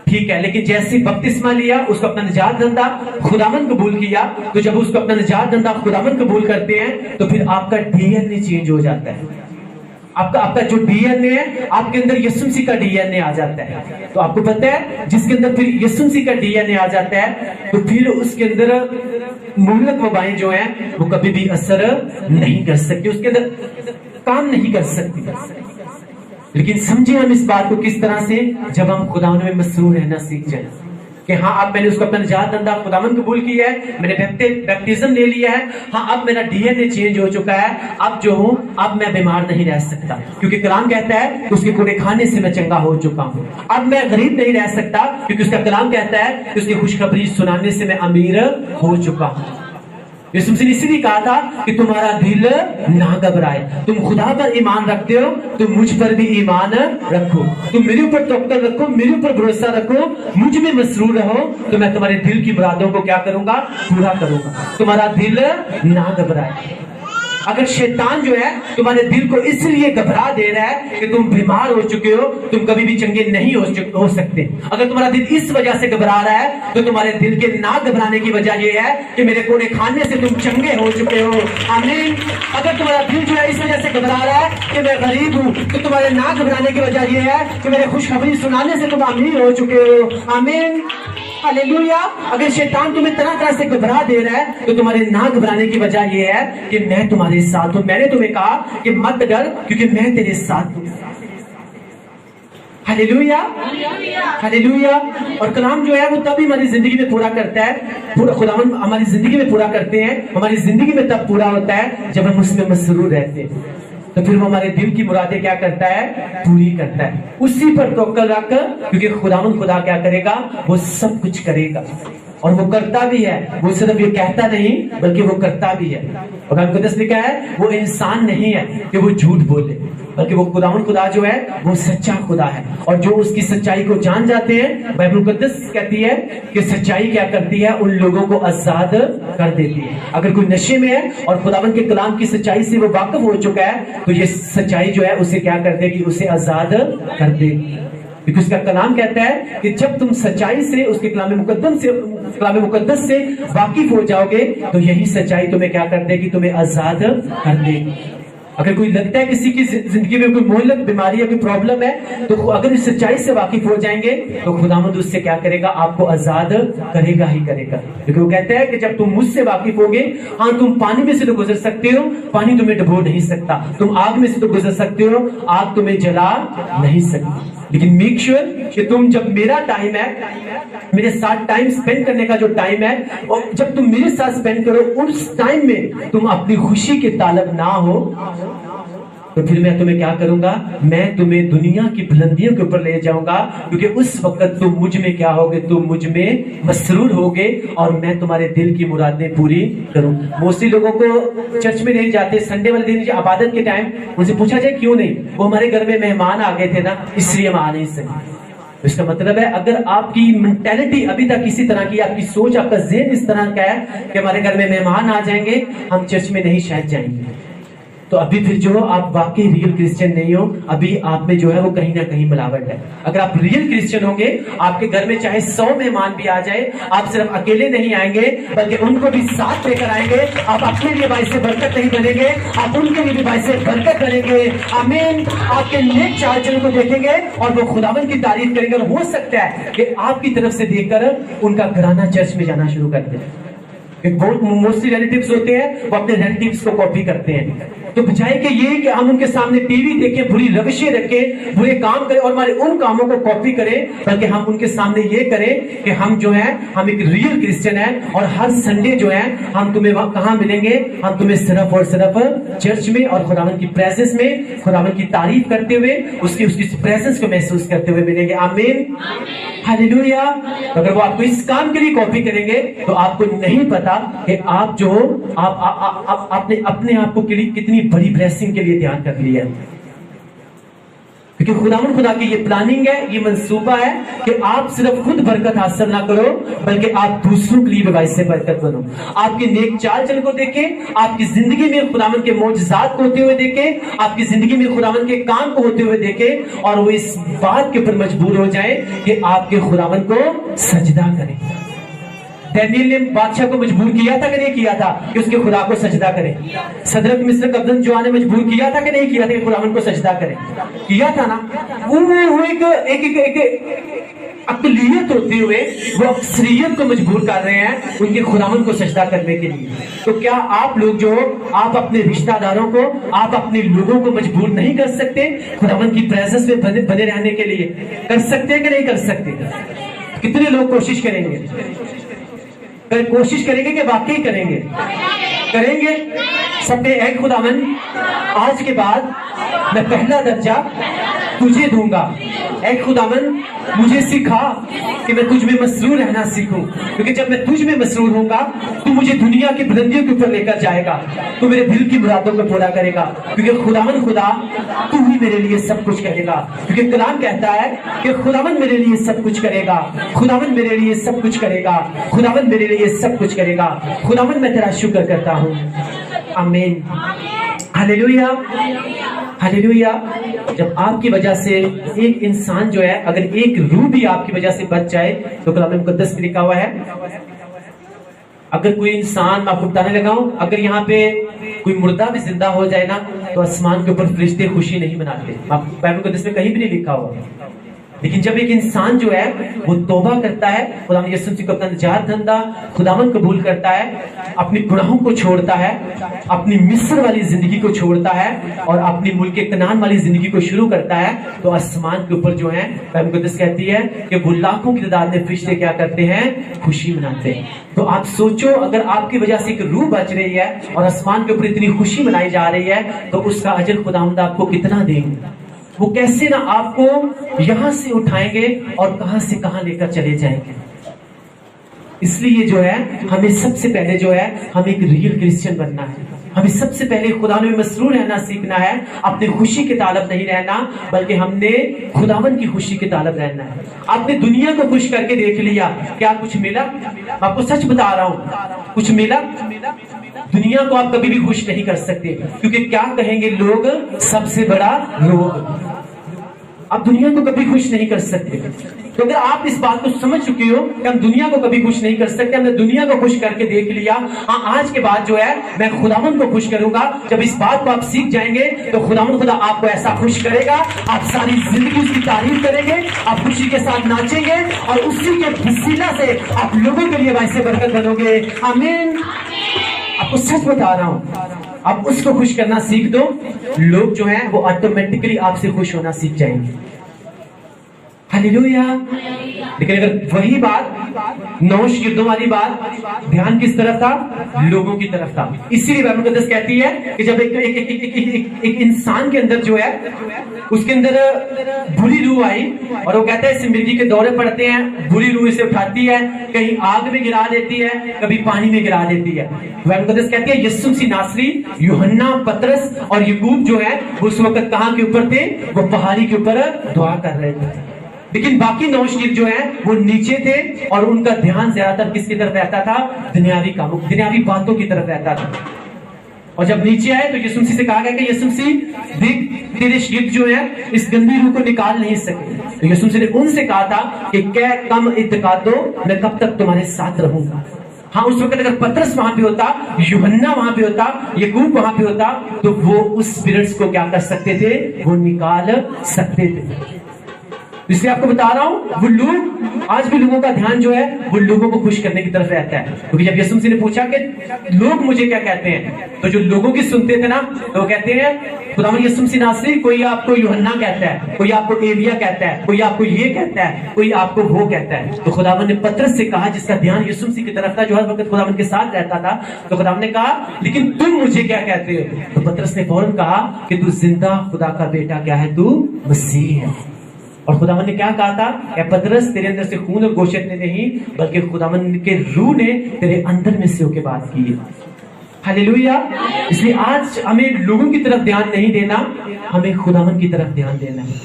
ٹھیک ہے، لیکن جیسے بپتسمہ لیا، اس کو اپنا نجات دہندہ خداوند قبول کیا، تو جب اس کو اپنا نجات دہندہ خداوند قبول کرتے ہیں تو پھر آپ کا ڈی این اے چینج ہو جاتا ہے. آپ کا جو ڈی این اے ہے، آپ کے اندر یسوع مسیح کا ڈی این اے آ جاتا ہے. تو آپ کو پتہ ہے جس کے اندر پھر یسوع مسیح کا ڈی این اے آ جاتا ہے تو پھر اس کے اندر مہلک وبائیں جو ہیں وہ کبھی بھی اثر نہیں کر سکتی، اس کے اندر کام نہیں کر سکتی. لیکن سمجھیں ہم اس بات کو کس طرح سے، جب ہم خداوند میں مسرور رہنا سیکھ جائیں کہ ہاں اب میں نے اس کو اپنا نجات دہندہ خداوند قبول کیا ہے، میں نے بیپٹزم لے لیا ہے، ہاں اب میرا ڈی این اے چینج ہو چکا ہے، اب جو ہوں اب میں بیمار نہیں رہ سکتا، کیونکہ کلام کہتا ہے کہ اس کے کوڑے کھانے سے میں چنگا ہو چکا ہوں. اب میں غریب نہیں رہ سکتا، کیونکہ اس کا کلام کہتا ہے کہ اس کی خوشخبری سنانے سے میں امیر ہو چکا ہوں. یسوع مسیح نے اسی لیے کہا تھا کہ تمہارا دل نہ گھبرائے، تم خدا پر ایمان رکھتے ہو تو مجھ پر بھی ایمان رکھو، تم میرے اوپر توکل رکھو، میرے اوپر بھروسہ رکھو، مجھ میں مسرور رہو تو میں تمہارے دل کی مرادوں کو کیا کروں گا؟ پورا کروں گا. تمہارا دل نہ گھبرائے. اگر شیطان جو ہے تمہارے دل کو اس لیے گھبرا دے رہا ہے کہ تم بیمار ہو چکے ہو، تم کبھی بھی چنگے نہیں ہو سکتے، اگر تمہارا دل اس وجہ سے گھبرا رہا ہے تو تمہارے دل کے نہ گھبرانے کی وجہ یہ ہے کہ میرے کوڑے کھانے سے تم چنگے ہو چکے ہو. آمین. اگر تمہارا دل جو ہے اس وجہ سے گھبرا رہا ہے کہ میں غریب ہوں تو تمہارے نہ گھبرانے کی وجہ یہ ہے کہ میرے خوشخبری سنانے سے تم امیر ہو چکے ہو. آمین. ہلیلویا. اگر شیطان تمہیں طرح طرح سے گھبرا دے رہا ہے تو تمہارے نہ گھبرانے کی وجہ یہ ہے کہ میں تمہارے ساتھ ہوں. میں نے تمہیں کہا کہ مت ڈر کیونکہ میں تیرے ساتھ ہوں. Hallelujah, hallelujah. और कलाम जो है वो तभी हमारी जिंदगी में पूरा करता है, पूरा खुदावन हमारी जिंदगी में पूरा करते हैं, हमारी जिंदगी में तब पूरा होता है जब हम उसमें मसरूर रहते हैं। तो फिर वो हमारे दिल की मुरादें क्या करता है, पूरी करता है। उसी पर तवक्कल रख, क्योंकि खुदावन खुदा क्या करेगा, वो सब कुछ करेगा और वो करता भी है। वो सिर्फ ये कहता नहीं बल्कि वो करता भी है। और मुकद्दस लिखा है वो इंसान नहीं है कि वो झूठ बोले, बल्कि वो खुदावन खुदा जो है वो सच्चा खुदा है। और जो उसकी सच्चाई को जान जाते हैं, बाइबल मुकद्दस कहती है कि सच्चाई क्या करती है, उन लोगों को आजाद कर देती है। अगर कोई नशे में है और खुदावन के कलाम की सच्चाई से वो वाकिफ हो चुका है, तो ये सच्चाई जो है उसे क्या कर देगी, उसे आजाद कर देगी। क्योंकि उसका कलाम कहता है कि जब तुम सच्चाई से उसके कलाम मुकद्दस से वाकिफ हो जाओगे, तो यही सच्चाई तुम्हें क्या कर देगी, तुम्हें आजाद कर देगी। अगर कोई लगता है किसी की जिंदगी में कोई मोहलक बीमारी या कोई प्रॉब्लम है, तो अगर इस सच्चाई से वाकिफ हो जाएंगे तो खुदावंद उससे क्या करेगा, आपको आजाद करेगा ही करेगा। क्योंकि वो कहता है कि जब तुम मुझसे वाकिफ होगे, हाँ तुम पानी में से तो गुजर सकते हो, पानी तुम्हें डुबो नहीं सकता, तुम आग में से तो गुजर सकते हो, आग तुम्हें जला नहीं सकती, लेकिन मेक श्योर कि तुम जब मेरा टाइम है, मेरे साथ टाइम स्पेंड करने का जो टाइम है, और जब तुम मेरे साथ स्पेंड करो, उस टाइम में तुम अपनी खुशी के तालब ना हो, तो फिर मैं तुम्हें क्या करूंगा, मैं तुम्हें दुनिया की बुलंदियों के ऊपर ले जाऊंगा। क्योंकि उस वक्त तुम मुझ में क्या होगे, तुम मुझ में मसरूर होगे और मैं तुम्हारे दिल की मुरादें पूरी करूं। मोस्टली लोगों को चर्च में नहीं जाते, संडे वाले दिन इबादत के टाइम उनसे पूछा जाए क्यों नहीं, वो हमारे घर में मेहमान आ गए थे ना, इसलिए हम आ नहीं सके। इसका मतलब है अगर आपकी मेंटेलिटी अभी तक इसी तरह की, आपकी सोच, आपका ज़हन इस तरह का है कि हमारे घर में मेहमान आ जाएंगे, हम चर्च में नहीं शायद जाएंगे, तो अभी फिर जो आप वाकई रियल क्रिश्चियन नहीं हो, अभी आप में जो है वो कहीं ना कहीं मिलावट है। अगर आप रियल क्रिश्चियन होंगे, आपके घर में चाहे 100 मेहमान भी आ जाए, आप सिर्फ अकेले नहीं आएंगे बल्कि उनको भी साथ लेकर आएंगे। आप अपने लिए बाइस से बरकत नहीं बनेंगे, आप उनके लिए भी बाइस से बरकत बनेंगे। आमीन। आपके नेक चाल चलन को देखेंगे और वो खुदावन की तारीफ करेंगे, और हो सकता है कि आपकी तरफ से देखकर उनका घराना चर्च में जाना शुरू कर दे। बहुत मोस्टली रिलेटिव्स होते हैं, वो अपने रिलेटिव्स को कॉपी करते हैं। तो बजाय कि ये कि हम उनके सामने टीवी देखें, बुरी रविशें रखें, बुरे काम करें और हमारे उन कामों को कॉपी करें, बल्कि हम उनके सामने ये करें कि हम जो है, हम एक रियल क्रिश्चियन है और हर संडे जो है हम तुम्हें कहाँ मिलेंगे, हम तुम्हें सिर्फ और सिर्फ चर्च में और खुदावन की प्रेजेंस में, खुदावन की तारीफ करते हुए, उसकी प्रेजेंस को महसूस करते हुए मिलेंगे। आमीन, हालेलुया। अगर वो आपको इस काम के लिए कॉपी करेंगे तो आपको नहीं पता कि आप जो आपने अपने आप को कितनी बड़ी ब्लेसिंग के लिए तैयार कर लिया है। क्योंकि खुदावन खुदा की ये प्लानिंग है, ये मंसूबा है कि आप सिर्फ खुद बरकत हासिल ना करो, बल्कि आप दूसरों के लिए भी बाइस से बरकत बनो। आपके नेक चाल चलन को देखें, आपकी जिंदगी में खुदावन के मौजज़ात को होते हुए देखें, आपकी जिंदगी में खुदावन के काम को होते हुए देखें, और वो इस बात के ऊपर मजबूर हो जाए कि आपके खुदावन को सजदा करें। दानियल ने बादशाह को मजबूर किया था कि नहीं किया था कि उसके खुदा को सजदा करें? सदरक मिस्र कब्ज़न जो ने मजबूर किया था कि नहीं किया था कि खुदावन को सजदा करें? किया था ना। वो एक अक़लियत होते हुए वो अक्सरियत को मजबूर कर रहे हैं उनके खुदावन को सजदा करने के लिए। तो क्या आप लोग जो, आप अपने रिश्तेदारों को, आप अपने लोगों को मजबूर नहीं कर सकते खुदावन की प्रेजेंस में बने रहने के लिए? कर सकते हैं कि नहीं कर सकते? कितने लोग कोशिश करेंगे? कोशिश करेंगे कि वाकई करेंगे? करेंगे सबने। एक खुदावन, आज के बाद मैं पहला दर्जा तुझे दूंगा। एक खुदावन, मुझे सिखा कि मैं तुझ में मसरूर रहना सीखूं, क्योंकि जब मैं तुझ में मसरूर होऊंगा तू मुझे दुनिया की बुलंदियों के ऊपर लेकर जाएगा, तू मेरे दिल की मुरादों को पूरा करेगा। क्योंकि खुदावन खुदा, तू ही मेरे लिए सब कुछ करेगा। क्योंकि कलाम कहता है कि खुदावन मेरे लिए सब कुछ करेगा, खुदावन मेरे लिए सब कुछ करेगा, खुदावन मेरे लिए सब कुछ करेगा। खुदावन मैं तेरा शुक्र करता हूँ। आमीन, हालेलुया, हालेलुया। जब आपकी वजह से एक इंसान जो है, अगर एक रूह भी आपकी वजह से बच जाए, तो कलाम मुकद्दस में लिखा हुआ है, अगर कोई इंसान, मैं आपको बताने लगा हूं, अगर यहाँ पे कोई मुर्दा भी जिंदा हो जाए ना, तो आसमान के ऊपर फरिश्ते खुशी नहीं मनाते। बाइबल मुकद्दस में कहीं भी नहीं लिखा हुआ। لیکن جب ایک انسان جو ہے وہ توبہ کرتا ہے, خداوند یسوع مسیح کو اپنا نجات دہندہ خداوند قبول کرتا ہے, اپنے گناہوں کو چھوڑتا ہے, اپنی مصر والی زندگی کو چھوڑتا ہے اور اپنی ملک کنعان والی زندگی کو شروع کرتا ہے, تو آسمان کے اوپر جو ہے بائبل مقدس کہتی ہے کہ وہ لاکھوں کی تعداد میں فرشتے کیا کرتے ہیں, خوشی مناتے ہیں. تو آپ سوچو, اگر آپ کی وجہ سے ایک روح بچ رہی ہے اور آسمان کے اوپر اتنی خوشی منائی جا رہی ہے, تو اس کا اجر خداوند آپ کو کتنا دیں گے. وہ کیسے نہ آپ کو یہاں سے اٹھائیں گے اور کہاں سے کہاں لے کر چلے جائیں گے. اس لیے جو ہے ہمیں سب سے پہلے جو ہے ہمیں ایک ریئل کرسچن بننا ہے. ہمیں سب سے پہلے خدا میں مسرور رہنا سیکھنا ہے, اپنی خوشی کے طالب نہیں رہنا, بلکہ ہم نے خداوند کی خوشی کے طالب رہنا ہے. آپ نے دنیا کو خوش کر کے دیکھ لیا, کیا کچھ ملا؟ آپ کو سچ بتا رہا ہوں, کچھ ملا؟ دنیا کو آپ کبھی بھی خوش نہیں کر سکتے, کیونکہ کیا کہیں گے لوگ, سب سے بڑا روگ. آپ دنیا کو کبھی خوش نہیں کر سکتے. تو اگر آپ اس بات کو سمجھ چکے ہو کہ ہم دنیا کو کبھی خوش نہیں کر سکتے, ہم نے دنیا کو خوش کر کے دیکھ لیا, ہاں آج کے بعد جو ہے میں خداوند کو خوش کروں گا. جب اس بات کو آپ سیکھ جائیں گے تو خداوند خدا آپ کو ایسا خوش کرے گا, آپ ساری زندگی اس کی تعریف کریں گے, آپ خوشی کے ساتھ ناچیں گے اور اسی کے وسیلہ سے آپ لوگوں کے لیے باعث برکت بنو گے. آمین. آپ کو سچ بتا رہا ہوں, آپ اس کو خوش کرنا سیکھ دو, لوگ جو ہیں وہ آٹومیٹکلی آپ سے خوش ہونا سیکھ جائیں گے. ہلیلویا. لیکن اگر وہی بات نوش گردوں والی بات, دھیان کس طرف تھا؟ لوگوں کی طرف تھا. اسی لیے بائبل مقدس کہتی ہے کہ جب ایک انسان کے اندر جو ہے اس کے اندر بری روح آئی, اور وہ کہتا ہے اسے مرگی کے دورے پڑتے ہیں, بری روح اسے اٹھاتی ہے, کہیں آگ میں گرا دیتی ہے, کبھی پانی میں گرا دیتی ہے. بائبل مقدس کہتی ہے یسوع مسیح ناصری, یوحنا, پترس اور یعقوب جو ہے وہ اس وقت کہاں کے اوپر تھے؟ وہ پہاڑی کے اوپر دعا کر رہے تھے. لیکن باقی نوشگیر جو ہیں وہ نیچے تھے, اور ان کا دھیان زیادہ تر کس کی طرف رہتا تھا؟ دنیاوی کاموں, دنیاوی باتوں کی طرف رہتا تھا. اور جب نیچے آئے تو یسوع مسیح سے کہا گیا کہ یسوع مسیح دیکھ تیرے شاگرد جو ہیں اس گندی روح کو نکال نہیں سکے. تو یسوع مسیح نے ان سے کہا تھا کہ کیا کم اعتقاد دو, میں کب تک تمہارے ساتھ رہوں گا. ہاں اس وقت اگر پترس وہاں پہ ہوتا, یوحنا وہاں پہ ہوتا, یعقوب وہاں پہ ہوتا, تو وہ اس اسپرٹس کو کیا کر سکتے تھے؟ وہ نکال سکتے تھے. اس لیے آپ کو بتا رہا ہوں, وہ لوگ آج بھی لوگوں کا دھیان جو ہے وہ لوگوں کو خوش کرنے کی طرف رہتا ہے. کیونکہ جب یسوع مسیح نے پوچھا کہ لوگ مجھے کیا کہتے ہیں, تو جو لوگوں کی سنتے تھے نا تو وہ کہتے ہیں خداوند یسوع مسیح ناصری, کوئی آپ کو یوحنا کہتا ہے, کوئی آپ کو ایلیا کہتا ہے, کوئی آپ کو یہ کہتا ہے, کوئی آپ کو وہ کہتا ہے. تو خداوند نے پترس سے کہا, جس کا دھیان یسوع مسیح کی طرف تھا, جو ہر وقت خداوند کے ساتھ رہتا تھا, تو خداوند نے کہا لیکن تم مجھے کیا کہتے ہو؟ تو پترس نے فوراً کہا کہ تو زندہ خدا کا بیٹا کیا ہے, تو مسیح ہے. اور خداوند نے کیا کہا تھا؟ اے پترس, تیرے اندر سے خون اور گوشت نے نہیں, بلکہ خداوند کے روح نے تیرے اندر میں سے ہو کے بات کی ہے. ہلیلویا. اس لیے آج ہمیں لوگوں کی طرف دھیان نہیں دینا, ہمیں خداوند کی طرف دھیان دینا ہے.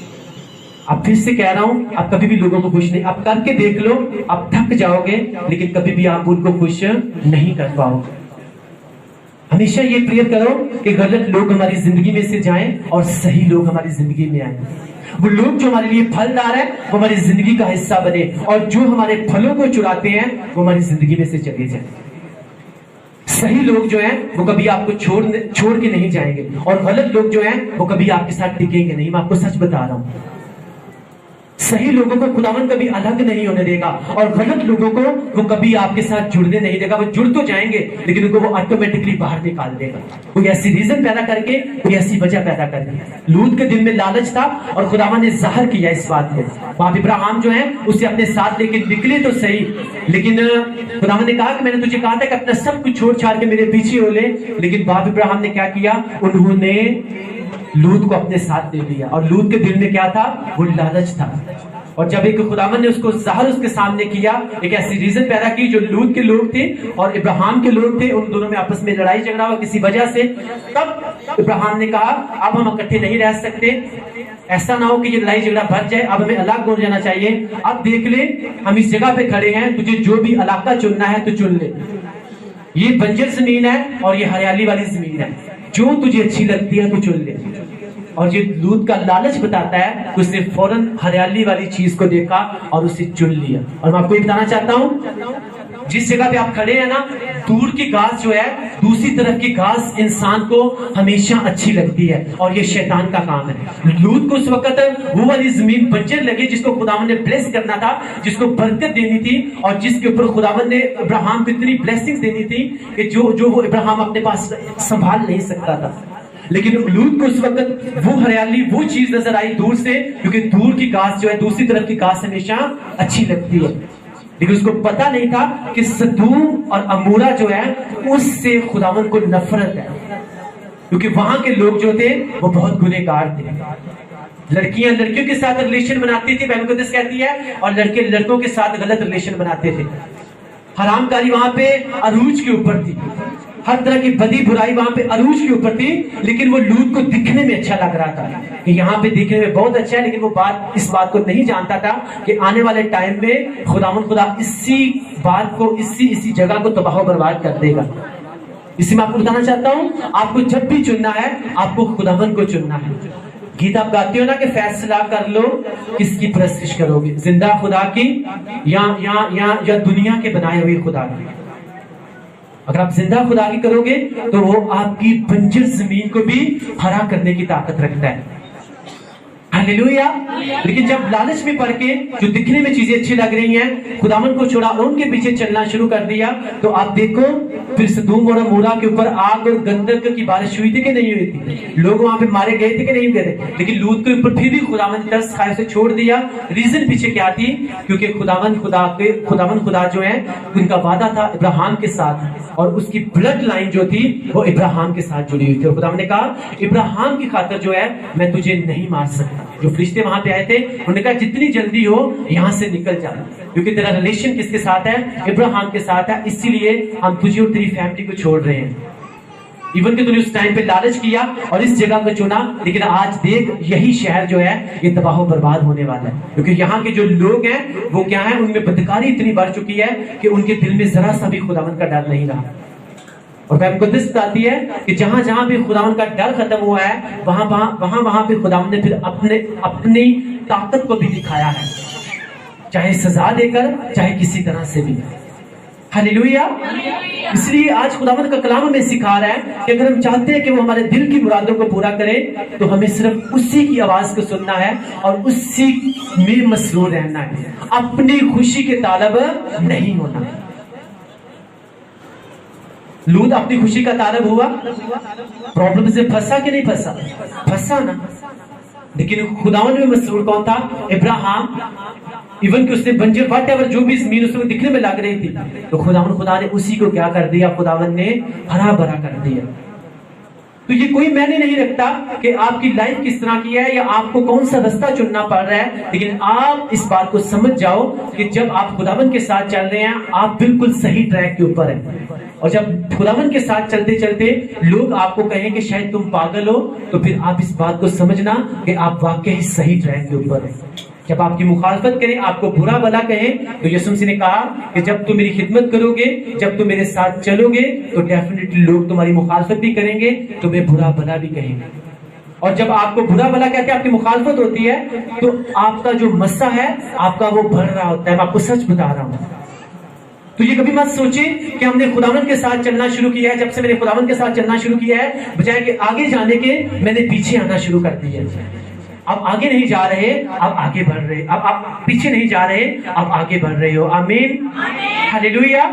اب پھر سے کہہ رہا ہوں, آپ کبھی بھی لوگوں کو خوش نہیں, آپ کر کے دیکھ لو, آپ تھک جاؤ گے, لیکن کبھی بھی آپ ان کو خوش نہیں کر پاؤ گے. ہمیشہ یہ پریئر کرو کہ غلط لوگ ہماری زندگی میں سے جائیں اور صحیح لوگ ہماری زندگی میں آئیں. وہ لوگ جو ہمارے لیے پھلدار ہیں وہ ہماری زندگی کا حصہ بنے, اور جو ہمارے پھلوں کو چراتے ہیں وہ ہماری زندگی میں سے چلے جائیں. صحیح لوگ جو ہیں وہ کبھی آپ کو چھوڑ کے نہیں جائیں گے, اور غلط لوگ جو ہیں وہ کبھی آپ کے ساتھ ٹکیں گے نہیں. میں آپ کو سچ بتا رہا ہوں, صحیح لوگوں کو خداوند کبھی الگ نہیں ہونے دے گا, اور غلط لوگوں کو وہ کبھی آپ کے ساتھ جڑنے نہیں دے گا. وہ جڑ تو جائیں گے لیکن ان کو وہ آٹومیٹکلی باہر نکال دے گا, کوئی ایسی ریزن پیدا کر کے, کوئی ایسی وجہ پیدا کر کے. لوط کے دل میں لالچ تھا اور خداوند نے ظاہر کیا اس بات کو. باپ ابراہیم جو ہیں اسے اپنے ساتھ لے کے نکلے تو صحیح, لیکن خداوند نے کہا کہ میں نے تجھے کہا تھا کہ اپنا سب کچھ چھوڑ چھاڑ کے میرے پیچھے ہو لے. لیکن باپ ابراہیم نے کیا کیا؟ انہوں نے لوط کو اپنے ساتھ لے لیا, اور لوط کے دل میں کیا تھا؟ وہ لالچ تھا. اور جب ایک خداوند نے اس کو ظاہر اس کے سامنے کیا, ایک ایسی ریزن پیدا کی, جو لوط کے لوگ تھے اور ابراہیم کے لوگ تھے, ان دونوں میں آپس میں لڑائی جھگڑا ہوا کسی وجہ سے, تب ابراہیم نے کہا اب ہم اکٹھے نہیں رہ سکتے, ایسا نہ ہو کہ یہ لڑائی جھگڑا بڑھ جائے, اب ہمیں الگ ہو جانا چاہیے. اب دیکھ لے ہم اس جگہ پہ کھڑے ہیں, تجھے جو بھی علاقہ چننا ہے تو چن لے, یہ بنجر زمین ہے اور یہ ہریالی والی زمین ہے, جو تجھے اچھی لگتی ہے تو چن لے. اور یہ لوط کا لالچ بتاتا ہے کہ اس نے فوراً ہریالی والی چیز کو دیکھا اور اسے چن لیا. اور میں آپ کو یہ بتانا چاہتا ہوں, جس جگہ پہ آپ کھڑے ہیں نا دور کی گھاس جو ہے دوسری طرف کی گھاس انسان کو ہمیشہ اچھی لگتی ہے اور یہ شیطان کا کام ہے۔ لوط کو اس وقت وہ والی زمین بنجر لگی جس کو خداوند نے بلیس کرنا تھا، جس کو برکت دینی تھی اور جس کے اوپر خداوند نے ابراہیم کو اتنی بلیسنگز دینی تھی کہ جو وہ ابراہیم اپنے پاس سنبھال نہیں سکتا تھا۔ لیکن لوط کو اس وقت وہ ہریالی وہ چیز نظر آئی دور سے، کیونکہ دور کی گھاس جو ہے دوسری طرف کی گھاس ہمیشہ اچھی لگتی ہے، لیکن اس کو پتا نہیں تھا کہ سدوم اور عمورہ جو ہے اس سے خداوند کو نفرت ہے، کیونکہ وہاں کے لوگ جو تھے وہ بہت گنہگار تھے۔ لڑکیاں لڑکیوں کے ساتھ ریلیشن بناتی تھی، بائبل مقدس کہتی ہے، اور لڑکے لڑکوں کے ساتھ غلط ریلیشن بناتے تھے۔ حرام کاری وہاں پہ عروج کے اوپر تھی، ہر طرح کی بدی برائی وہاں پہ عروج کے اوپر تھی، لیکن وہ لوط کو دکھنے میں اچھا لگ رہا تھا کہ یہاں پہ دکھنے میں بہت اچھا ہے، لیکن وہ اس بات کو نہیں جانتا تھا کہ آنے والے ٹائم میں خدا اسی بات کو اسی جگہ کو تباہ و برباد کر دے گا۔ اسی میں آپ کو بتانا چاہتا ہوں، آپ کو جب بھی چننا ہے آپ کو خداوند کو چننا ہے۔ گیت آپ گاتے ہو نا کہ فیصلہ کر لو کس کی پرستش کرو گے، زندہ خدا کی یا دنیا کے بنائے ہوئے خدا کی۔ اگر آپ زندہ خدا کی کرو گے تو وہ آپ کی بنجر زمین کو بھی ہرا کرنے کی طاقت رکھتا ہے۔ ہلیلویا۔ لیکن جب لالچ میں پڑ کے جو دکھنے میں چیزیں اچھی لگ رہی ہیں خداوند کو چھوڑا اور ان کے پیچھے چلنا شروع کر دیا، تو آپ دیکھو پھر سدوم اور عمورہ کے اوپر آگ اور گندک کی بارش ہوئی تھی کہ نہیں ہوئی تھی؟ لوگ وہاں پہ مارے گئے تھے کہ نہیں گئے تھے؟ لیکن لوط کے اوپر پھر بھی خداوند ترس کھائے اسے چھوڑ دیا۔ ریزن پیچھے کیا تھی؟ کیونکہ خداوند خدا جو ہے ان کا وعدہ تھا ابراہیم کے ساتھ، اور اس کی بلڈ لائن جو تھی وہ ابراہیم کے ساتھ جڑی ہوئی تھی، اور خداوند نے کہا ابراہیم کی خاطر جو ہے میں تجھے نہیں مار سکتا۔ جو فرشتے وہاں پہ آئے تھے انہوں نے کہا جتنی جلدی ہو یہاں سے نکل جا، کیونکہ تیرا ریلیشن کس کے ساتھ ہے؟ ابراہیم کے ساتھ ہے، اسی لیے ہم تجھے اور تیری فیملی کو چھوڑ رہے ہیں۔ ایون کہ تو نے اس ٹائم پہ لالچ کیا اور اس جگہ کو چنا، لیکن آج دیکھ یہی شہر جو ہے یہ تباہ و برباد ہونے والا ہے، کیونکہ یہاں کے جو لوگ ہیں وہ کیا ہیں؟ ان میں بدکاری اتنی بڑھ چکی ہے کہ ان کے دل میں ذرا سا بھی خداوند کا ڈر نہیں رہا۔ اور بائبل مقدس بتاتی ہے کہ جہاں جہاں بھی خداوند کا ڈر ختم ہوا ہے وہاں پہ خداوند نے پھر اپنی طاقت کو بھی دکھایا ہے، چاہے سزا دے کر چاہے کسی طرح سے بھی۔ ہلیلویا۔ اس لیے آج خداوند کا کلام ہمیں سکھا رہا ہے کہ اگر ہم چاہتے ہیں کہ وہ ہمارے دل کی مرادوں کو پورا کرے تو ہمیں صرف اسی کی آواز کو سننا ہے اور اسی میں مسرور رہنا ہے، اپنی خوشی کے طالب نہیں ہونا۔ لوط اپنی خوشی کا طالب ہوا، پرابلم سے پھنسا کہ نہیں پھنسا؟ پھنسا نا، لیکن خداوند میں مسرور کون تھا؟ ابراہیم۔ ایون کہ اس نے بنجر واٹ ایور جو بھی زمین اس کو دکھنے میں لگ رہی تھی، تو خدا نے اسی کو کیا کر دیا؟ خداوند نے ہرا بھرا کر دیا۔ تو یہ کوئی معنی نہیں رکھتا کہ آپ کی لائف کس طرح کی ہے یا آپ کو کون سا رستہ چننا پڑ رہا ہے، لیکن آپ اس بات کو سمجھ جاؤ کہ جب آپ خداوند کے ساتھ چل رہے ہیں آپ بالکل صحیح ٹریک کے اوپر ہیں، اور جب خداوند کے ساتھ چلتے چلتے لوگ آپ کو کہیں کہ شاید تم پاگل ہو، تو پھر آپ اس بات کو سمجھنا کہ آپ واقعی صحیح ٹریک کے اوپر ہیں۔ جب آپ کی مخالفت کریں، آپ کو برا بھلا کہیں، تو یسوع مسیح نے کہا کہ جب تم میری خدمت کرو گے، جب تم میرے ساتھ چلو گے تو ڈیفینیٹلی لوگ تمہاری مخالفت بھی کریں گے، تمہیں برا بھلا بھی کہیں گے۔ اور جب آپ کو برا بھلا کہتے ہیں، آپ کی مخالفت ہوتی ہے، تو آپ کا جو مسا ہے آپ کا وہ بڑھ رہا ہوتا ہے۔ میں آپ کو سچ بتا رہا ہوں۔ تو یہ کبھی مت سوچیں کہ ہم نے خداوند کے ساتھ چلنا شروع کیا ہے، جب سے میں نے خداوند کے ساتھ چلنا شروع کیا ہے بجائے کہ آگے جانے کے میں نے پیچھے آنا شروع کر دیا ہے۔ اب آگے نہیں جا رہے، اب آگے بڑھ رہے، اب آپ پیچھے نہیں جا رہے، اب آگے بڑھ رہے ہو۔ آمین، ہلیلویا۔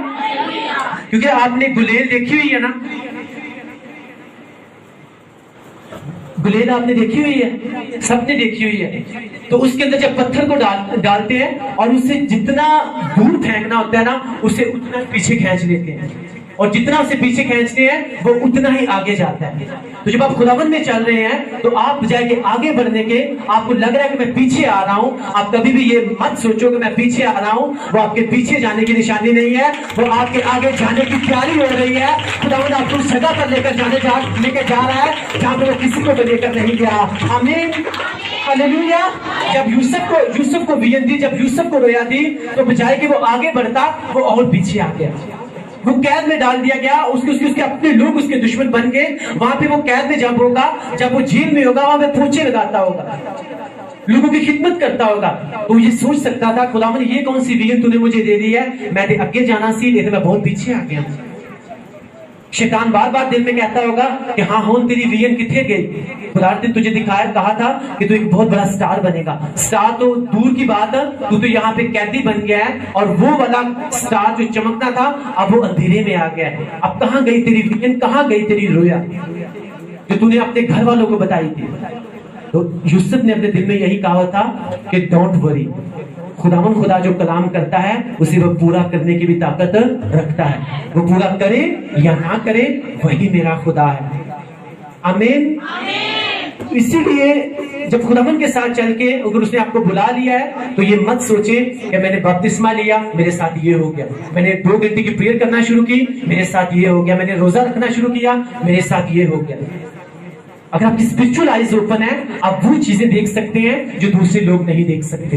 کیونکہ آپ نے گلیل دیکھی ہوئی ہے نا، گلیل آپ نے دیکھی ہوئی ہے، سب نے دیکھی ہوئی ہے۔ تو اس کے اندر جب پتھر کو ڈالتے ہیں اور اسے جتنا دور پھینکنا ہوتا ہے نا، اسے اتنا پیچھے کھینچ لیتے ہیں، اور جتنا اسے پیچھے کھینچتے ہیں وہ اتنا ہی آگے جاتا ہے۔ تو جب آپ خداوند میں چل رہے ہیں تو آپ بجائے کہ آگے بڑھنے کے آپ کو لگ رہا ہے کہ میں پیچھے آ رہا ہوں، آپ کبھی بھی یہ مت سوچو کہ میں پیچھے آ رہا ہوں، وہ آپ کے پیچھے جانے کی نشانی نہیں ہے، وہ آپ کے آگے جانے کی تیاری ہو رہی ہے۔ خداوند آپ کو اس جگہ پر لے کے جا رہا ہے جہاں پہ وہ کسی کو لے کر نہیں گیا۔ آمین، ہلیلویا۔ جب یوسف کو ویژن دی، جب یوسف کو رویا دی، تو بجائے کہ وہ آگے بڑھتا وہ اور پیچھے آ گیا، وہ قید میں ڈال دیا گیا، اس کے اپنے لوگ اس کے دشمن بن گئے۔ وہاں پہ وہ قید میں جب ہوگا، جب وہ جیل میں ہوگا، وہاں پہ پوچھے لگاتا ہوگا، لوگوں کی خدمت کرتا ہوگا، تو یہ سوچ سکتا تھا خداوند یہ کون سی ویژن تو نے مجھے دے دی ہے، میں نے آگے جانا سی لیکن میں بہت پیچھے آ گیا۔ शैतान बार बार दिल में कहता होगा कि हाँ होन तेरी विजन कितने गई, खुदा ने तुझे दिखाया, कहा था कि तू एक बहुत बड़ा स्टार बनेगा। स्टार तो दूर की बात है, तू तो यहाँ पे कैदी बन गया है, और वो वाला स्टार जो चमकता था अब वो अंधेरे में आ गया है। अब कहाँ गई तेरी विजन, कहाँ गई तेरी रोया जो तूने अपने घर वालों को बताई थी। तो यूसुफ ने अपने दिल में यही कहा था कि डोंट वरी, खुदा जो कलाम करता है उसे वो पूरा करने की भी ताकत रखता है। वो पूरा करे या ना करे, वही मेरा खुदा है। आमीन। इसीलिए जब खुदावन के साथ चल के अगर उसने आपको बुला लिया है तो ये मत सोचे कि मैंने बपतिस्मा लिया मेरे साथ ये हो गया, मैंने 2 घंटे की प्रेयर करना शुरू की मेरे साथ ये हो गया, मैंने रोजा रखना शुरू किया मेरे साथ ये हो गया। अगर आपकी स्पिरिचुअल आइज ओपन है, आप वो चीजें देख सकते हैं जो दूसरे लोग नहीं देख सकते।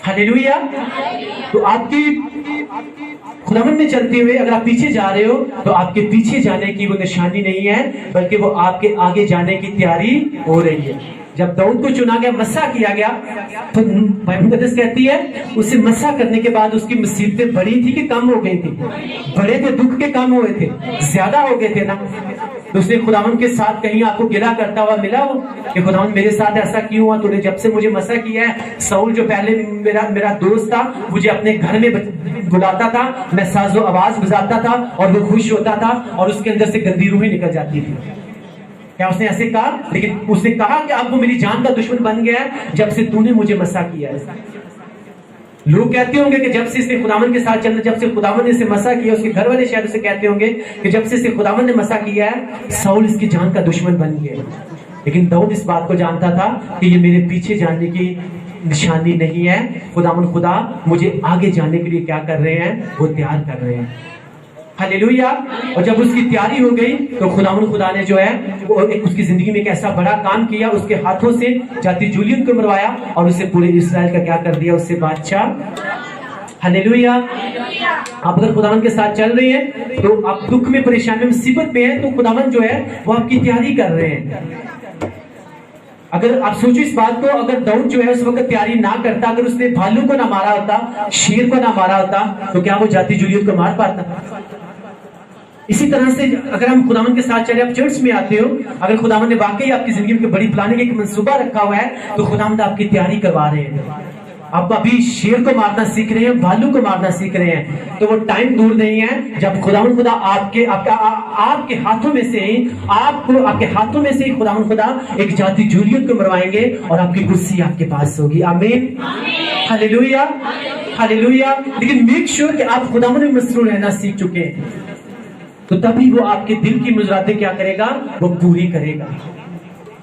हालेलुया। तो आपकी खुदावन में चलते हुए अगर आप पीछे जा रहे हो तो आपके पीछे जाने की वो निशानी नहीं है, बल्कि वो आपके आगे जाने की तैयारी हो रही है। जब दाऊद को चुना गया, मसा किया गया, तो बाइबल मुकद्दस कहती है उसे मसा करने के बाद उसकी मुसीबतें बड़ी थी कि कम हो गई थी? बड़े थे, दुख के कम हुए थे, ज्यादा हो गए थे ना। तो उसने खुदावन के साथ कहीं आपको गिला करता हुआ मिला हो कि खुदावन मेरे साथ ऐसा क्यों हुआ, तूने जब से मुझे मसा किया है। साउल जो पहले मेरा दोस्त था, मुझे अपने घर में बुलाता था, मैं साजो आवाज बजाता था और वो खुश होता था और उसके अंदर से गंदी रूहें निकल जाती थी। क्या उसने ऐसे कहा? लेकिन उसने कहा कि अब वो मेरी जान का दुश्मन बन गया है जब से तूने मुझे मसा किया है। लोग कहते होंगे कि जब से इसने खुदावन के साथ चलना, जब से खुदावन ने इसे मसा किया, उसके घर वाले शायद उसे कहते होंगे कि जब से इसे खुदावन ने मसा किया है साउल इसकी जान का दुश्मन बन गया। लेकिन दाऊद इस बात को जानता था कि ये मेरे पीछे जाने की निशानी नहीं है, खुदा मुझे आगे जाने के लिए क्या कर रहे हैं, वो तैयार कर रहे हैं। हालेलुया। और जब उसकी तैयारी हो गई तो खुदा ने जो है वो उसकी जिंदगी में एक ऐसा बड़ा काम किया, उसके हाथों से जाति जूलियन को मरवाया और उसे पूरे इस्राएल का क्या कर दिया, उससे बादशाह। हालेलुया। आप अगर खुदावन के साथ चल रहे हैं तो आप दुख में, परेशानी में, मुसीबत में है तो खुदावन जो है वो आपकी तैयारी कर रहे हैं। अगर आप सोचो इस बात को, अगर दाऊद जो है उस वक्त तैयारी ना करता, अगर उसने भालू को ना मारा होता, शेर को ना मारा होता, तो क्या वो जाति जूलियत को मार पाता? इसी तरह से अगर हम खुदावन के साथ चले, आप चर्च में आते हो, अगर खुदावन ने वाकई आपकी जिंदगी में बड़ी प्लानिंग, एक मंसूबा रखा हुआ है, तो खुदावन आपकी तैयारी करवा रहे हैं। आप अभी शेर को मारना सीख रहे हैं, भालू को मारना सीख रहे हैं, तो वो टाइम दूर नहीं है जब खुदा आपके हाथों में से ही आपके हाथों में से ही खुदा एक जाति जूलियत को मरवाएंगे और आपकी कुर्सी आपके पास होगी। आमीन। हालेलुया। हालेलुया। लेकिन मेक श्योर कि आप खुदा में मसरूर रहना सीख चुके हैं, तो तभी वो आपके दिल की मुरादें क्या करेगा, वो पूरी करेगा।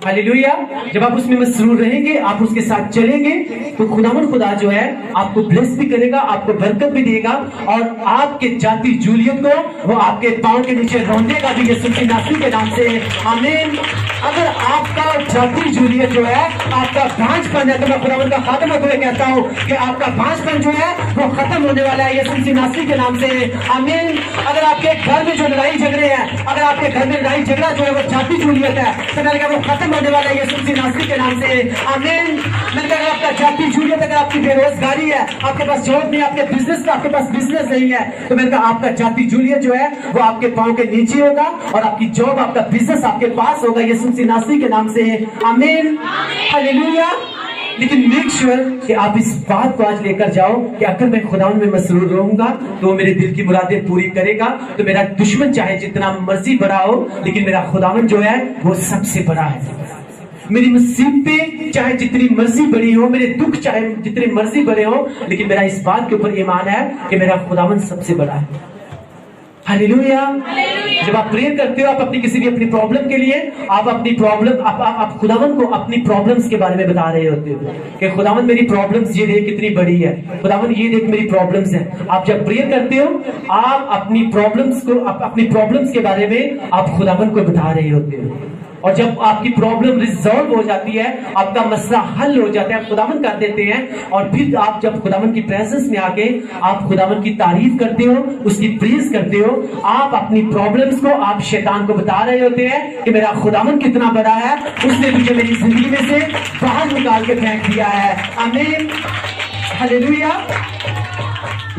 हालेलुया। जब आप उसमें मसरूर रहेंगे, आप उसके साथ चलेंगे, तो खुदा जो है आपको ब्लेस भी करेगा, आपको बरकत भी देगा और आपके जाति जूलियत को वो आपके पांव के नीचे रौंदेगा भी, यीशु की नासी के नाम से। आमीन। अगर आपका जाति जूलियत जो है, आपका भांजपन है, तो मैं खुदावन का खात्मा को कहता हूँ कि आपका भांजपन जो है वो खत्म होने वाला है, यीशु की नासी के नाम से। आमीन। अगर आपके घर में जो लड़ाई झगड़े हैं, अगर आपके घर में लड़ाई झगड़ा जो है वो जाति जूलियत है, तो मैंने कहा वो खत्म होने वाला है यीशु की नासरी के नाम से। आमीन। मैंने कहा आपका जाति जूलियत, अगर आपकी बेरोजगारी है, आपके पास जॉब नहीं, आपके बिजनेस का आपके पास बिजनेस नहीं है, तो मैंने कहा आपका जाति जूलियत जो है वो आपके पांव के नीचे होगा और आपकी जॉब, आपका बिजनेस आपके पास होगा, यीशु की नासरी के नाम से। आमीन। हालेलुया। लेकिन मेक श्योर कि आप इस बात को आज लेकर जाओ कि अगर मैं खुदावन में मसरूर रहूंगा तो मेरे दिल की मुरादें पूरी करेगा। तो मेरा दुश्मन चाहे जितना मर्जी बड़ा हो, लेकिन मेरा खुदावन जो है वो सबसे बड़ा है। मेरी मुसीबतें चाहे जितनी मर्जी बड़ी हो, मेरे दुख चाहे जितने मर्जी बड़े हो, लेकिन मेरा इस बात के ऊपर ईमान है कि मेरा खुदावन सबसे बड़ा है। हालेलुया। जब आप प्रेयर करते हो, आप अपनी किसी भी अपनी प्रॉब्लम के लिए आप अपनी प्रॉब्लम आप खुदावन को अपनी प्रॉब्लम्स के बारे में बता रहे होते हो कि खुदावन मेरी प्रॉब्लम्स ये देख कितनी बड़ी है, खुदावन ये देख मेरी प्रॉब्लम्स है। आप जब प्रेयर करते हो, आप अपनी प्रॉब्लम्स के बारे में आप खुदावन को बता रहे होते हो। और जब आपकी प्रॉब्लम रिजॉल्व हो जाती है, आपका मसला हल हो जाता है, आप खुदावन कर देते हैं, और फिर आप जब खुदावन की प्रेजेंस में आके आप खुदावन की तारीफ करते हो, उसकी प्रेज करते हो, आप अपनी प्रॉब्लम्स को आप शैतान को बता रहे होते हैं कि मेरा खुदावन कितना बड़ा है, उसने मुझे मेरी जिंदगी में से बाहर निकाल के फेंक दिया है। आमीन। हालेलुया।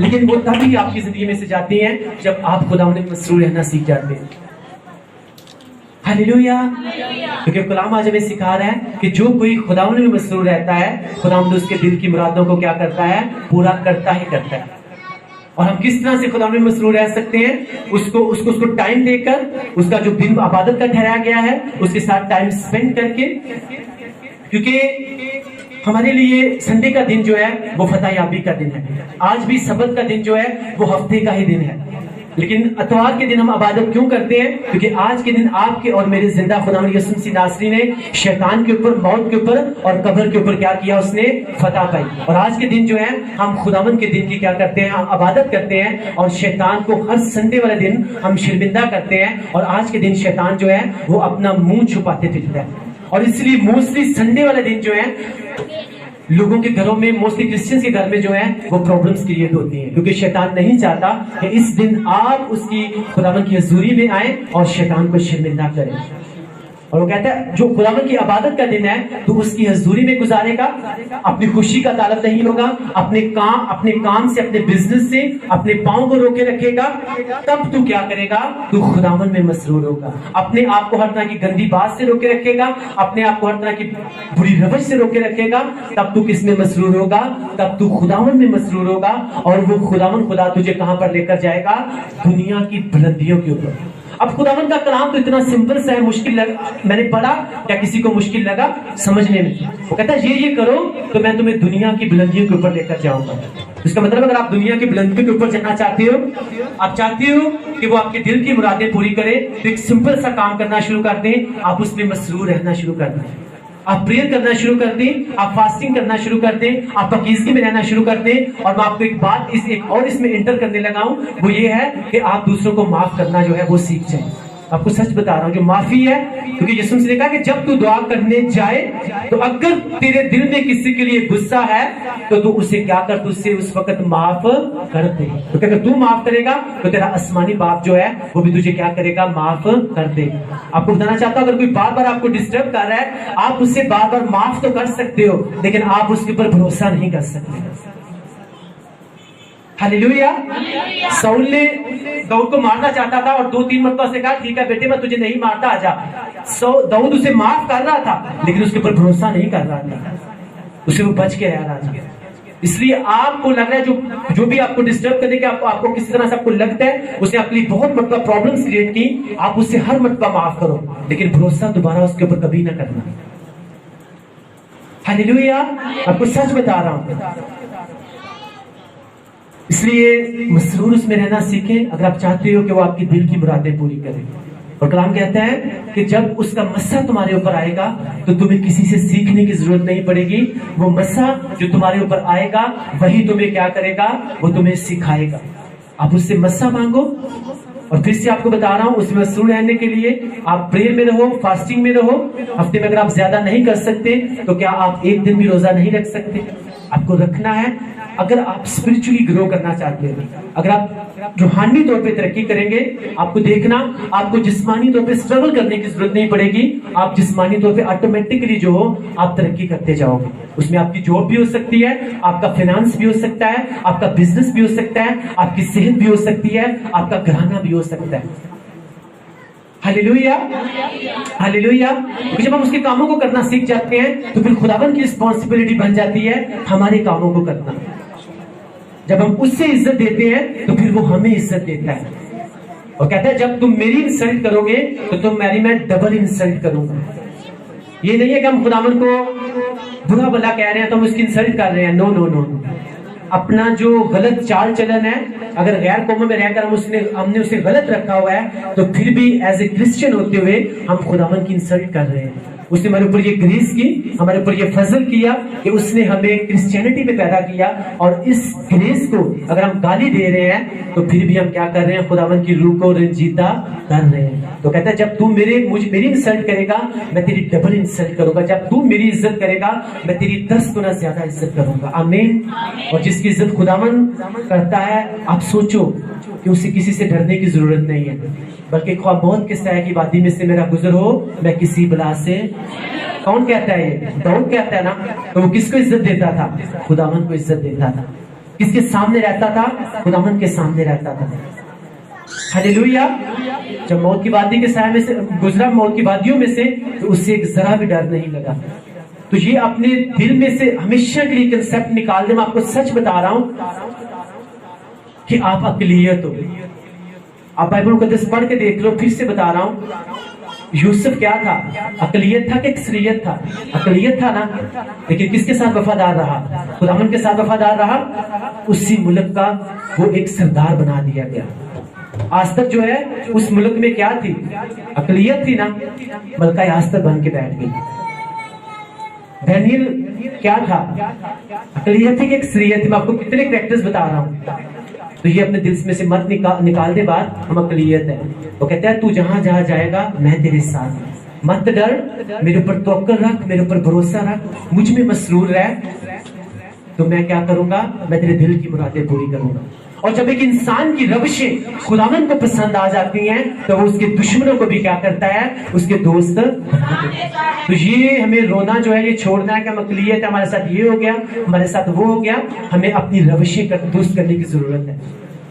لیکن وہ تبھی آپ کی زندگی میں سے جاتی ہیں جب آپ خداوند میں مسرور رہنا سیکھ جاتے ہیں. ہاللیلویا. کیونکہ کلام آج ہمیں سکھا رہا ہے کہ جو کوئی خداوند میں مسرور رہتا ہے خداوند اس کے دل کی مرادوں کو کیا کرتا ہے؟ پورا کرتا ہی کرتا ہے. اور ہم کس طرح سے خداوند میں مسرور رہ سکتے ہیں؟ اس کو ٹائم دے کر، اس کا جو دن عبادت کا ٹھہرایا گیا ہے اس کے ساتھ ٹائم سپینڈ کر کے. کیونکہ ہمارے لیے سنڈے کا دن جو ہے وہ فتح یابی کا دن ہے. آج بھی سبت کا دن جو ہے وہ ہفتے کا ہی دن ہے. لیکن اتوار کے دن ہم عبادت کیوں کرتے ہیں؟ کیونکہ آج کے دن آپ کے اور میرے زندہ خداوند یسوع مسیح ناصری نے شیطان کے اوپر، موت کے اوپر اور قبر کے اوپر کیا کیا؟ اس نے فتح پائی. اور آج کے دن جو ہے ہم خداوند کے دن کی کیا کرتے ہیں؟ ہم عبادت کرتے ہیں. اور شیطان کو ہر سنڈے والے دن ہم شرمندہ کرتے ہیں. اور آج کے دن شیطان جو ہے وہ اپنا منہ چھپاتے پھرتا ہے. اور اس لیے موسٹلی سنڈے والے دن جو ہے لوگوں کے گھروں میں، موسٹلی کرسچنز کے گھر میں جو ہے وہ پرابلمز کریٹ ہوتی ہیں. کیونکہ شیطان نہیں چاہتا کہ اس دن آپ اس کی خداوند کی حضوری میں آئیں اور شیطان کو شرمندہ کریں. اور وہ کہتا ہے جو خداوند کی عبادت کا دن ہے تو اس کی حضوری میں گزارے گا، اپنی خوشی کا طالب نہیں ہوگا، اپنے کام سے، اپنے بزنس سے اپنے پاؤں کو روکے رکھے گا. تب تو کیا کرے گا؟ تو خداوند میں مسرور ہوگا. اپنے آپ کو ہر طرح کی گندی بات سے روکے رکھے گا، اپنے آپ کو ہر طرح کی بری روش سے روکے رکھے گا. تب تو کس میں مسرور ہوگا؟ تب تو خداوند میں مسرور ہوگا. اور وہ خداوند خدا تجھے کہاں پر لے کر جائے گا؟ دنیا کی بلندیوں کے اوپر. اب خداوند کا کلام تو اتنا سمپل سا ہے، مشکل میں نے پڑھا، کیا کسی کو مشکل لگا سمجھنے میں؟ وہ کہتا ہے یہ کرو تو میں تمہیں دنیا کی بلندیوں کے اوپر لے کر جاؤں گا. اس کا مطلب اگر آپ دنیا کی بلندیوں کے اوپر جانا چاہتے ہو، آپ چاہتے ہو کہ وہ آپ کے دل کی مرادیں پوری کرے، تو ایک سمپل سا کام کرنا شروع کر دیں. آپ اس میں مسرور رہنا شروع کر دیں. آپ پریئر کرنا شروع کر دیں، آپ فاسٹنگ کرنا شروع کر دیں، آپ پاکیزگی میں رہنا شروع کر دیں. اور میں آپ کو ایک بات اس میں انٹر کرنے لگا ہوں، وہ یہ ہے کہ آپ دوسروں کو معاف کرنا جو ہے وہ سیکھ جائیں. آپ کو سچ بتا رہا ہوں، جو معافی ہے، کیونکہ یسوع مسیح نے کہا کہ جب تو دعا کرنے جائے تو اگر تیرے دل میں کسی کے لیے غصہ ہے تو اسے کیا کر؟ تو اسے اس وقت معاف کر دے. کیونکہ اگر تو معاف کرے گا تو تیرا آسمانی باپ جو ہے وہ بھی تجھے کیا کرے گا؟ معاف کر دے. آپ کو بتانا چاہتا ہوں، اگر کوئی بار بار آپ کو ڈسٹرب کر رہا ہے، آپ اسے بار بار معاف تو کر سکتے ہو لیکن آپ اس کے اوپر بھروسہ نہیں کر سکتے. ہاللیلویا. ساؤل نے داؤد کو مارنا چاہتا تھا اور 2-3 مرتبہ سے کہا ٹھیک ہے بیٹے میں تجھے نہیں مارتا، آجا. داؤد اسے معاف کر رہا تھا لیکن اس کے اوپر بھروسہ نہیں کر رہا تھا، اسے وہ بچ کے رہ رہا تھا. اس لیے آپ کو لگ رہا ہے جو بھی آپ کو ڈسٹرب کرنے کے آپ کو کسی طرح سے آپ کو لگتا ہے اس نے آپ کے لیے بہت مرتبہ پرابلمس کریٹ کی، آپ اسے ہر مرتبہ معاف کرو لیکن بھروسہ دوبارہ اس کے اوپر کبھی نہ کرنا. ہاللیلویا. آپ کو سچ بتا رہا ہوں. اس لیے مسرور اس میں رہنا سیکھیں اگر آپ چاہتے ہو کہ وہ آپ کی دل کی مرادیں پوری کرے. اور کلام کہتا ہے کہ جب اس کا مسا تمہارے اوپر آئے گا تو تمہیں کسی سے سیکھنے کی ضرورت نہیں پڑے گی. وہ مسا جو تمہارے اوپر آئے گا وہی تمہیں کیا کرے گا؟ وہ تمہیں سکھائے گا. آپ اس سے مسا مانگو. اور پھر سے آپ کو بتا رہا ہوں، اس میں مسرور رہنے کے لیے آپ پریئر میں رہو، فاسٹنگ میں رہو. ہفتے میں اگر آپ زیادہ نہیں کر سکتے تو کیا آپ ایک دن بھی روزہ نہیں رکھ سکتے؟ آپ کو رکھنا ہے. اگر آپ اسپرچولی گرو کرنا چاہتے ہیں، اگر آپ روحانی طور پہ ترقی کریں گے، آپ کو دیکھنا آپ کو جسمانی طور پہ اسٹرگل کرنے کی ضرورت نہیں پڑے گی. آپ جسمانی طور پہ آٹومیٹکلی جو ہو آپ ترقی کرتے جاؤ گے. اس میں آپ کی جاب بھی ہو سکتی ہے، آپ کا فائنانس بھی ہو سکتا ہے، آپ کا بزنس بھی ہو سکتا ہے، آپ کی صحت بھی ہو سکتی ہے، آپ کا گھرانہ بھی ہو سکتا ہے. ہاللیلویا. ہاللیلویا. کیونکہ جب ہم اس کے کاموں کو کرنا سیکھ جاتے ہیں تو پھر خداوند کی رسپانسبلٹی بن جاتی ہے ہمارے کاموں کو کرنا. جب ہم اس سے عزت دیتے ہیں تو پھر وہ ہمیں عزت دیتا ہے. اور کہتا ہے جب تم میری انسلٹ کرو گے تو تم میری میں ڈبل انسلٹ کروں گا. یہ نہیں ہے کہ ہم خداوند کو برا بھلا کہہ رہے ہیں تو ہم اس کی انسلٹ کر رہے ہیں. نو نو نو. اپنا جو غلط چال چلن ہے، اگر غیر قوموں میں رہ کر ہم نے اسے غلط رکھا ہوا ہے تو پھر بھی ایز اے کرسچن ہوتے ہوئے ہم خداوند کی انسلٹ کر رہے ہیں. اس نے ہمارے اوپر یہ گریس کی، ہمارے اوپر یہ فضل کیا کہ اس نے ہمیں کرسچینٹی میں پیدا کیا. اور اس گریس کو اگر ہم گالی دے رہے ہیں تو پھر بھی ہم کیا کر رہے ہیں؟ خداوند کی روح کو رنجیدہ کر رہے ہیں. تو کہتا ہے جب تم میری انسلٹ کرے گا میں تیری ڈبل انسلٹ کروں گا. جب تم میری عزت کرے گا میں تیری 10 گنا زیادہ عزت کروں گا. آمین. اور جس کی عزت خداوند کرتا ہے، آپ سوچو کہ اسے کسی سے ڈرنے کی ضرورت نہیں ہے، بلکہ خواہ موت کے سایہ کی وادی میں سے میرا گزر ہو میں کسی بلا سے. کون کہتا ہے؟ یہ داؤد کہتا ہے نا. تو وہ کس کو عزت دیتا تھا؟ خداوند کو عزت دیتا تھا. کس کے سامنے رہتا تھا؟ خداوند کے سامنے رہتا تھا. ہلیلویا. جب موت کی وادی کے سائے میں سے گزرا، موت کی وادیوں میں سے، تو اس سے ایک ذرا بھی ڈر نہیں لگا. تو یہ اپنے دل میں سے ہمیشہ کے لیے کنسپٹ نکال دیں. میں آپ کو سچ بتا رہا ہوں کہ آپ اقلیت ہو. آپ بائبل مقدس پڑھ کے دیکھ لو. پھر سے بتا رہا ہوں، یوسف کیا تھا؟ اقلیت تھا کہ اکثریت تھا؟ اقلیت تھا نا. لیکن کس کے ساتھ وفادار رہا؟ خداوند کے ساتھ وفادار رہا. اسی ملک کا وہ ایک سردار بنا دیا گیا. آج تک جو ہے اس ملک میں کیا تھی؟ اقلیت تھی نا. ملکہ آج تک بن کے بیٹھ گئی. دانیل کیا تھا؟ اقلیت تھی کہ اکثریت تھی؟ میں آپ کو کتنے کریکٹرز بتا رہا ہوں. تو یہ اپنے دل میں سے مت نکال دے بات، ہم اقلیت ہے. وہ کہتا ہے تو جہاں جہاں جائے گا میں تیرے ساتھ. مت ڈر، میرے اوپر توکل رکھ، میرے اوپر بھروسہ رکھ، مجھ میں مسرور رہ. تو میں کیا کروں گا؟ میں تیرے دل کی مرادیں پوری کروں گا. اور جب ایک انسان کی روشیں خداوند کو پسند آ جاتی ہیں تو وہ اس کے دشمنوں کو بھی کیا کرتا ہے؟ اس کے دوست بنا دیتا ہے. تو یہ ہمیں رونا جو ہے یہ چھوڑنا ہے کہ ہم اقلیت ہے، ہمارے ساتھ یہ ہو گیا، ہمارے ساتھ وہ ہو گیا. ہمیں اپنی روشیں درست کرنے کی ضرورت ہے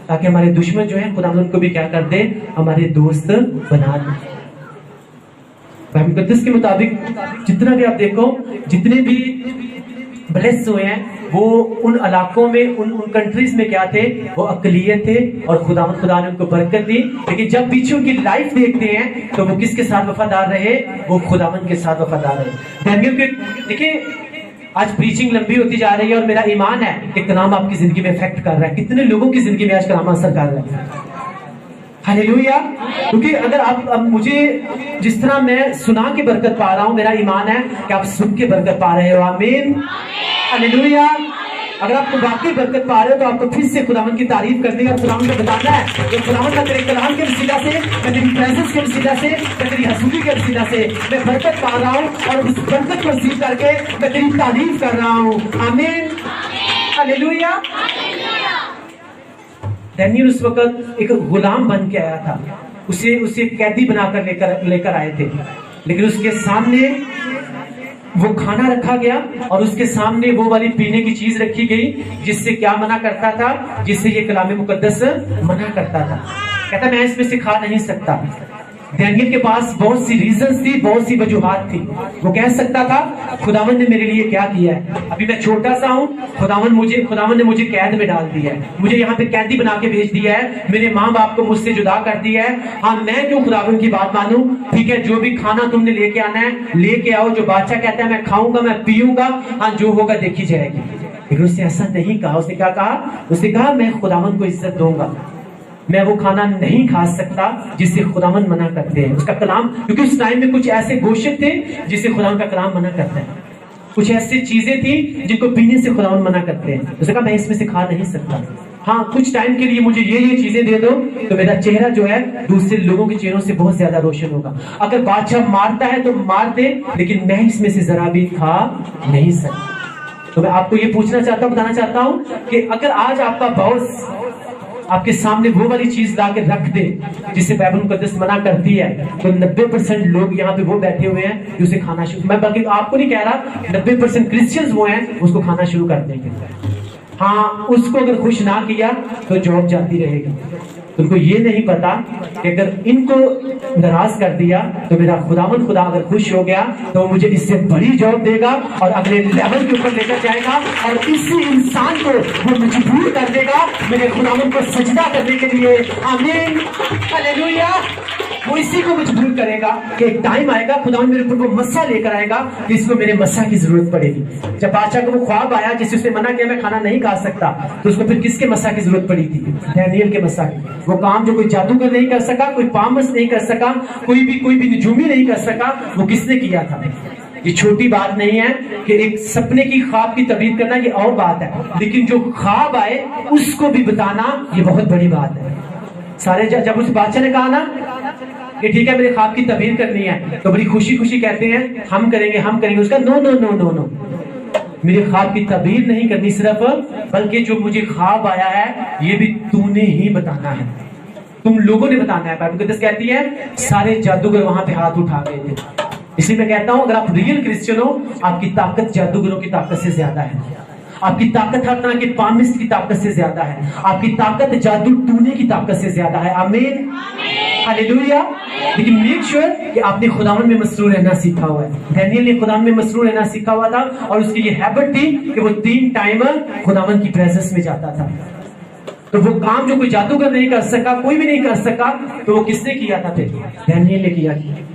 تاکہ ہمارے دشمن جو ہیں خداوند کو بھی کیا کر دے؟ ہمارے دوست بنا دے. بائبل مقدس کے مطابق جتنا بھی آپ دیکھو، جتنے بھی بلیس ہوئے ہیں وہ ان علاقوں میں، ان کنٹریز میں کیا تھے؟ وہ اقلیت تھے. اور خدا نے ان کو برکت دی. لیکن جب پیچھے ان کی لائف دیکھتے ہیں تو وہ کس کے ساتھ وفادار رہے؟ وہ خداوند کے ساتھ وفادار رہے. دانیل کے دیکھیں، آج پریچنگ لمبی ہوتی جا رہی ہے اور میرا ایمان ہے کہ کلام آپ کی زندگی میں افیکٹ کر رہا ہے. کتنے لوگوں کی زندگی میں آج کلام اثر کر رہا ہے. ہلیلویا. کیونکہ اگر آپ مجھے جس طرح میں سنا کے برکت پا رہا ہوں، میرا ایمان ہے کہ آپ سن کے برکت پا رہے ہو. آمین. ہلیلویا. اگر آپ کو واقعی برکت پا رہے ہو تو آپ کو پھر سے خداوند کی تعریف کرنی ہے اور خداوند کو بتانا ہے کہ خداوند میں تیرے کلام کے وسیلہ سے، میں تیری پریزنس کے وسیلہ سے، میں تیری حضوری کے وسیلہ سے میں برکت پا رہا ہوں اور اس برکت کو حاصل کر کے میں تیری تعریف کر رہا ہوں. آمین. ہلیلویا. دانیل اس وقت ایک غلام بن کے آیا تھا. اسے قیدی بنا کر لے کر آئے تھے. لیکن اس کے سامنے وہ کھانا رکھا گیا اور اس کے سامنے وہ والی پینے کی چیز رکھی گئی جس سے کیا منع کرتا تھا؟ جس سے یہ کلام مقدس منع کرتا تھا. کہتا میں اس میں سے کھا نہیں سکتا. دانیل کے پاس بہت سی ریزنز تھی، بہت سی وجوہات تھی. وہ کہہ سکتا تھا خداوند نے میرے لیے کیا کیا ہے، ابھی میں چھوٹا سا ہوں، خداوند نے مجھے قید میں ڈال دیا ہے، مجھے یہاں پہ قیدی بنا کے بھیج دیا ہے، میرے ماں باپ کو مجھ سے جدا کر دیا ہے. ہاں میں کیوں خداوند کی بات مانوں؟ ٹھیک ہے، جو بھی کھانا تم نے لے کے آنا ہے لے کے آؤ. جو بادشاہ کہتا ہے میں کھاؤں گا، میں پیوں گا، ہاں جو ہوگا دیکھی جائے گی. لیکن اس نے ایسا نہیں کہا. اس نے کیا کہا؟ اس نے کہا میں خداوند کو عزت دوں گا، میں وہ کھانا نہیں کھا سکتا جس سے خداوند منع کرتے ہیں. اس کا کلام، کیونکہ اس ٹائم میں کچھ ایسے گوشت تھے جس سے خداوند کا کلام منع کرتا ہے. کچھ ایسی چیزیں تھیں جن کو پینے سے خداوند منع کرتے ہیں. اس نے کہا میں اس میں سے کھا نہیں سکتا. ہاں کچھ ٹائم کے لیے مجھے یہ چیزیں دے دو تو میرا چہرہ جو ہے دوسرے لوگوں کے چہروں سے بہت زیادہ روشن ہوگا. اگر بادشاہ مارتا ہے تو مار دے، لیکن میں اس میں سے ذرا بھی کھا نہیں سکتا. تو میں آپ کو یہ پوچھنا چاہتا ہوں، بتانا چاہتا ہوں کہ اگر آج آپ کا باس آپ کے سامنے وہ والی چیز لا کے رکھ دے جسے بائبل مقدس منع کرتی ہے، تو 90% لوگ یہاں پہ وہ بیٹھے ہوئے ہیں جو اسے کھانا شروع، میں باقی آپ کو نہیں کہہ رہا، 90% کرسچنز وہ ہیں اس کو کھانا شروع کر دیں گے. ہاں اس کو اگر خوش نہ کیا تو جاب جاتی رہے گی. ان کو یہ نہیں پتا کہ اگر ان کو ناراض کر دیا تو میرا خداوند خدا اگر خوش ہو گیا تو مجھے اس سے بڑی جاب دے گا اور اگلے لیول کے اوپر لے کر جائے گا اور اسی انسان کو وہ مجبور کر دے گا میرے خداوند کو سجدہ کرنے کے لیے. آمین. ہلیلویا. وہ اسی کو مجبور کرے گا کہ ایک ٹائم آئے گا خداوند میرے اوپر وہ مسا لے کر آئے گا کہ اس کو میرے مسا کی ضرورت پڑے گی. جب بادشاہ کو وہ خواب آیا جس سے اس نے منع کیا میں کھانا نہیں کھا سکتا، تو اس کو پھر کس کے مسا کی ضرورت پڑی تھی؟ دانیل کے مسا کی. وہ کام جو کوئی جادوگر نہیں کر سکا، کوئی پامس نہیں کر سکا، کوئی بھی نجومی نہیں کر سکا، وہ کس نے کیا تھا؟ یہ چھوٹی بات نہیں ہے کہ ایک سپنے کی خواب کی تعبیر کرنا یہ اور بات ہے، لیکن جو خواب آئے اس کو بھی بتانا یہ بہت بڑی بات ہے. سارے جب اس بادشاہ نے کہا نا کہ ٹھیک ہے میرے خواب کی تعبیر کرنی ہے تو بڑی خوشی خوشی کہتے ہیں ہم کریں گے. اس کا نو نو نو نو نو، میرے خواب کی تعبیر نہیں کرنی صرف، بلکہ جو مجھے خواب آیا ہے یہ بھی تو نے ہی بتانا ہے، تم لوگوں نے بتانا ہے. بائبل مقدس کہتی ہے سارے جادوگر وہاں پہ ہاتھ اٹھا گئے تھے. اس لیے میں کہتا ہوں اگر آپ ریئل کرسچن ہو آپ کی طاقت جادوگروں کی طاقت سے زیادہ ہے. آپ کی طاقت ہر طرح کے پامسٹ کی طاقت سے زیادہ ہے. آپ کی طاقت جادو ٹونے کی طاقت سے زیادہ ہے. آمین ہاللیلویا. لیکن میک شیور کہ آپ نے خداوند میں مسرور رہنا سیکھا ہوا ہے. دانیل نے خداوند میں مسرور رہنا سیکھا ہوا تھا اور اس کی یہ ہیبٹ تھی کہ وہ 3 ٹائم خداوند کی پریزنس میں جاتا تھا. تو وہ کام جو کوئی جادوگر نہیں کر سکا, کوئی بھی نہیں کر سکا, تو وہ کس نے کیا تھا؟ پھر دانیل نے کیا.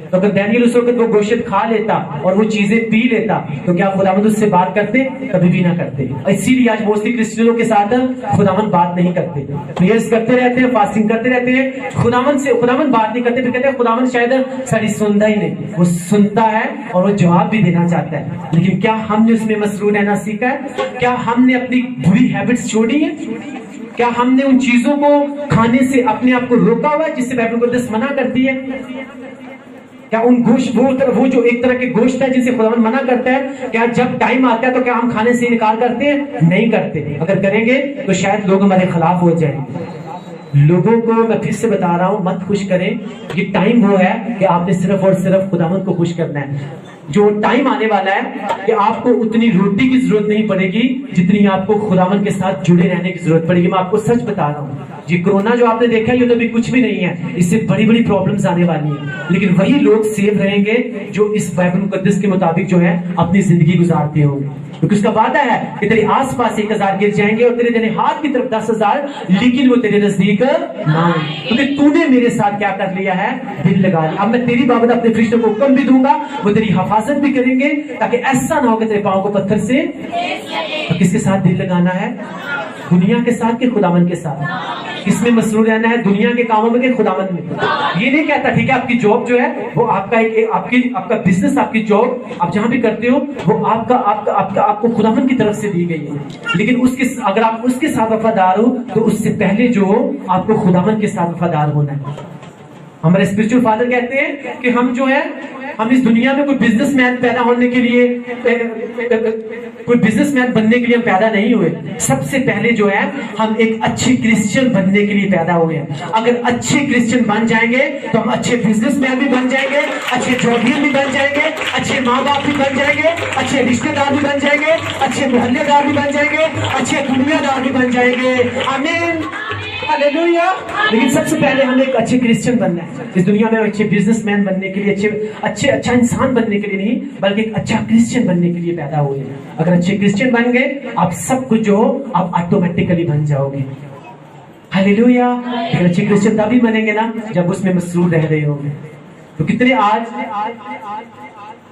تو اگر دانیل اس وقت وہ گوشت کھا لیتا اور وہ چیزیں پی لیتا تو کیا خداوند اس سے بات کرتے؟ کبھی بھی نہ کرتے. اسی لیے آج موسٹلی کرسچنوں کے ساتھ خداوند بات نہیں کرتے, پریئرز کرتے رہتے ہیں, فاسٹنگ کرتے رہتے ہیں, خداوند بات نہیں کرتے. پھر کہتے ہیں خداوند شاید ساری سنتا ہی نہیں. وہ سنتا ہے اور وہ جواب بھی دینا چاہتا ہے, لیکن کیا ہم نے اس میں مسرور رہنا سیکھا ہے؟ کیا ہم نے اپنی بری ہیبٹس چھوڑی ہیں؟ کیا ہم نے ان چیزوں کو کھانے سے اپنے آپ کو روکا ہوا ہے جس سے بائبل مقدس منع کرتی ہے؟ کیا ان گوشت وہ جو ایک طرح کے گوشت ہے جسے خداوند منع کرتا ہے, کیا جب ٹائم آتا ہے تو کیا ہم کھانے سے انکار کرتے ہیں؟ نہیں کرتے. اگر کریں گے تو شاید لوگ ہمارے خلاف ہو جائیں. لوگوں کو میں پھر سے بتا رہا ہوں, مت خوش کریں. یہ ٹائم وہ ہے کہ آپ نے صرف اور صرف خداوند کو خوش کرنا ہے. جو ٹائم آنے والا ہے کہ آپ کو اتنی روٹی کی ضرورت نہیں پڑے گی جتنی آپ کو خداوند کے ساتھ جڑے رہنے کی ضرورت پڑے گی. میں آپ کو سچ بتا رہا ہوں, یہ کورونا جو آپ نے دیکھا یہ تو ابھی کچھ بھی نہیں ہے. اس سے بڑی بڑی پرابلمز آنے والی ہیں, لیکن وہی لوگ سیو رہیں گے جو اس بائبل مقدس کے مطابق جو ہے اپنی زندگی گزارتے ہوں گے. کیونکہ اس کا وعدہ ہے کہ تیرے آس پاس 1000 گر جائیں گے اور تیرے دائیں ہاتھ کی طرف 10,000, لیکن وہ تیرے نزدیک نہ آئیں, کیونکہ تو نے میرے ساتھ کیا کر لیا ہے؟ دل لگا لیا. اب میں تیری بابت اپنے فرشتوں کو حکم بھی دوں گا, وہ تیری حفاظت بھی کریں گے, تاکہ ایسا نہ ہو کہ تیرے پاؤں کو پتھر سے. تو کس کے ساتھ دل لگانا ہے؟ دنیا کے ساتھ کہ خداوند کے ساتھ؟ کس میں مسرور رہنا ہے؟ دنیا کے کاموں میں کہ خداوند میں؟ یہ نہیں کہتا ٹھیک ہے آپ کی جاب جو ہے وہ آپ کا بزنس, آپ کی جاب آپ جہاں بھی کرتے ہو وہ آپ کو خداوند کی طرف سے دی گئی ہے, لیکن اگر آپ اس کے ساتھ وفادار ہو تو اس سے پہلے جو ہو آپ کو خداوند کے ساتھ وفادار ہونا ہے. ہمارے اسپرچل فادر کہتے ہیں کہ ہم جو ہے ہم اس دنیا میں کوئی بزنس مین پیدا ہونے کے لیے, کوئی بزنس مین بننے کے لیے ہم پیدا نہیں ہوئے. سب سے پہلے جو ہے ہم ایک اچھے کرسچن بننے کے لیے پیدا ہوئے ہیں. اگر اچھے کرسچن بن جائیں گے تو ہم اچھے بزنس مین بھی بن جائیں گے, اچھے جابین بھی بن جائیں گے, اچھے ماں باپ بھی بن جائیں گے, اچھے رشتے دار بھی بن جائیں گے, اچھے محلے دار بھی بن جائیں گے, اچھے دنیا دار بھی بن جائیں گے. آمین ہاللیلویا. لیکن سب سے پہلے ہمیں ایک اچھے کرسچن بننا ہے. اس دنیا میں اچھے بزنس مین بننے کے لیے, اچھا انسان بننے کے لیے نہیں, بلکہ ایک اچھا کرسچن بننے کے لیے پیدا ہوئے. اگر اچھے کرسچن بن گئے آپ سب کچھ جو ہو آپ آٹومیٹکلی بن جاؤ گے. ہاللیلویا. لیکن اچھے کرسچن تبھی بنیں گے نا جب اس میں مسرور رہ رہے ہوں گے. تو کتنے آج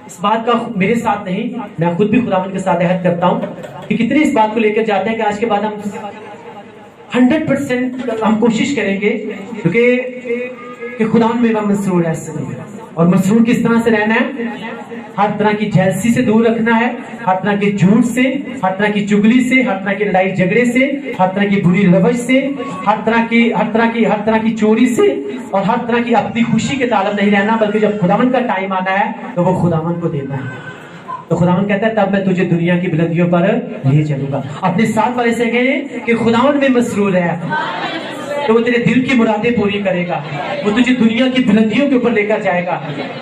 اس بات کا میرے ساتھ نہیں, میں خود بھی خداوند کے ساتھ عہد کرتا ہوں کہ کتنے اس بات کو لے کر جاتے ہیں کہ آج کے بعد ہم 100% ہم کوشش کریں گے کہ خداوند میں ہم مسرور رہ سکیں. اور مسرور کس طرح سے رہنا ہے؟ ہر طرح کی جیلسی سے دور رکھنا ہے, ہر طرح کے جھوٹ سے, ہر طرح کی چگلی سے, ہر طرح کی لڑائی جھگڑے سے, ہر طرح کی بری روش سے, ہر طرح کی چوری سے, اور ہر طرح کی اپنی خوشی کے طالب نہیں رہنا, بلکہ جب خداوند کا ٹائم آنا ہے تو وہ خداوند کو دینا ہے. تو خداوند کہتا ہے تب میں تجھے دنیا کی بلندیوں پر لے چلوں گا. اپنے ساتھ والے سے کہیں کہ خداوند میں مسرور ہے تو وہ تیرے دل کی مرادیں پوری کرے گا, وہ تجھے دنیا کی بلندیوں کے اوپر لے کر جائے گا.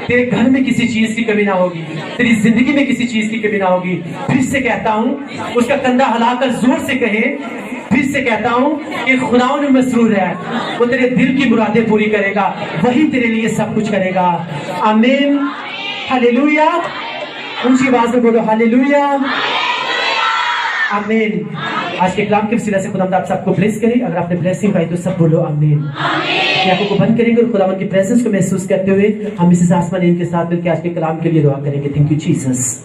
تیرے گھر میں کسی چیز کی کمی نہ ہوگی, تیری زندگی میں کسی چیز کی کمی نہ ہوگی. پھر سے کہتا ہوں, اس کا کندھا ہلا کر زور سے کہیں, پھر سے کہتا ہوں کہ خداوند میں مسرور ہے, وہ تیرے دل کی مرادیں پوری کرے گا, وہی تیرے لیے سب کچھ کرے گا. آمین ہاللیلویا. اونچی آواز میں بولو ہاللیلویا. آمین. آج کے کلام کے وسیلہ سے خداوند آپ سب کو بلیس کرے. اگر آپ نے بلیسنگ پائی تو سب بولو آمین. آنکھوں کو بند کریں گے اور خداوند کی پریزنس کو محسوس کرتے ہوئے ہم اس آسمان کے ساتھ مل کے آج کے کلام کے لیے دعا کریں گے. Thank you Jesus.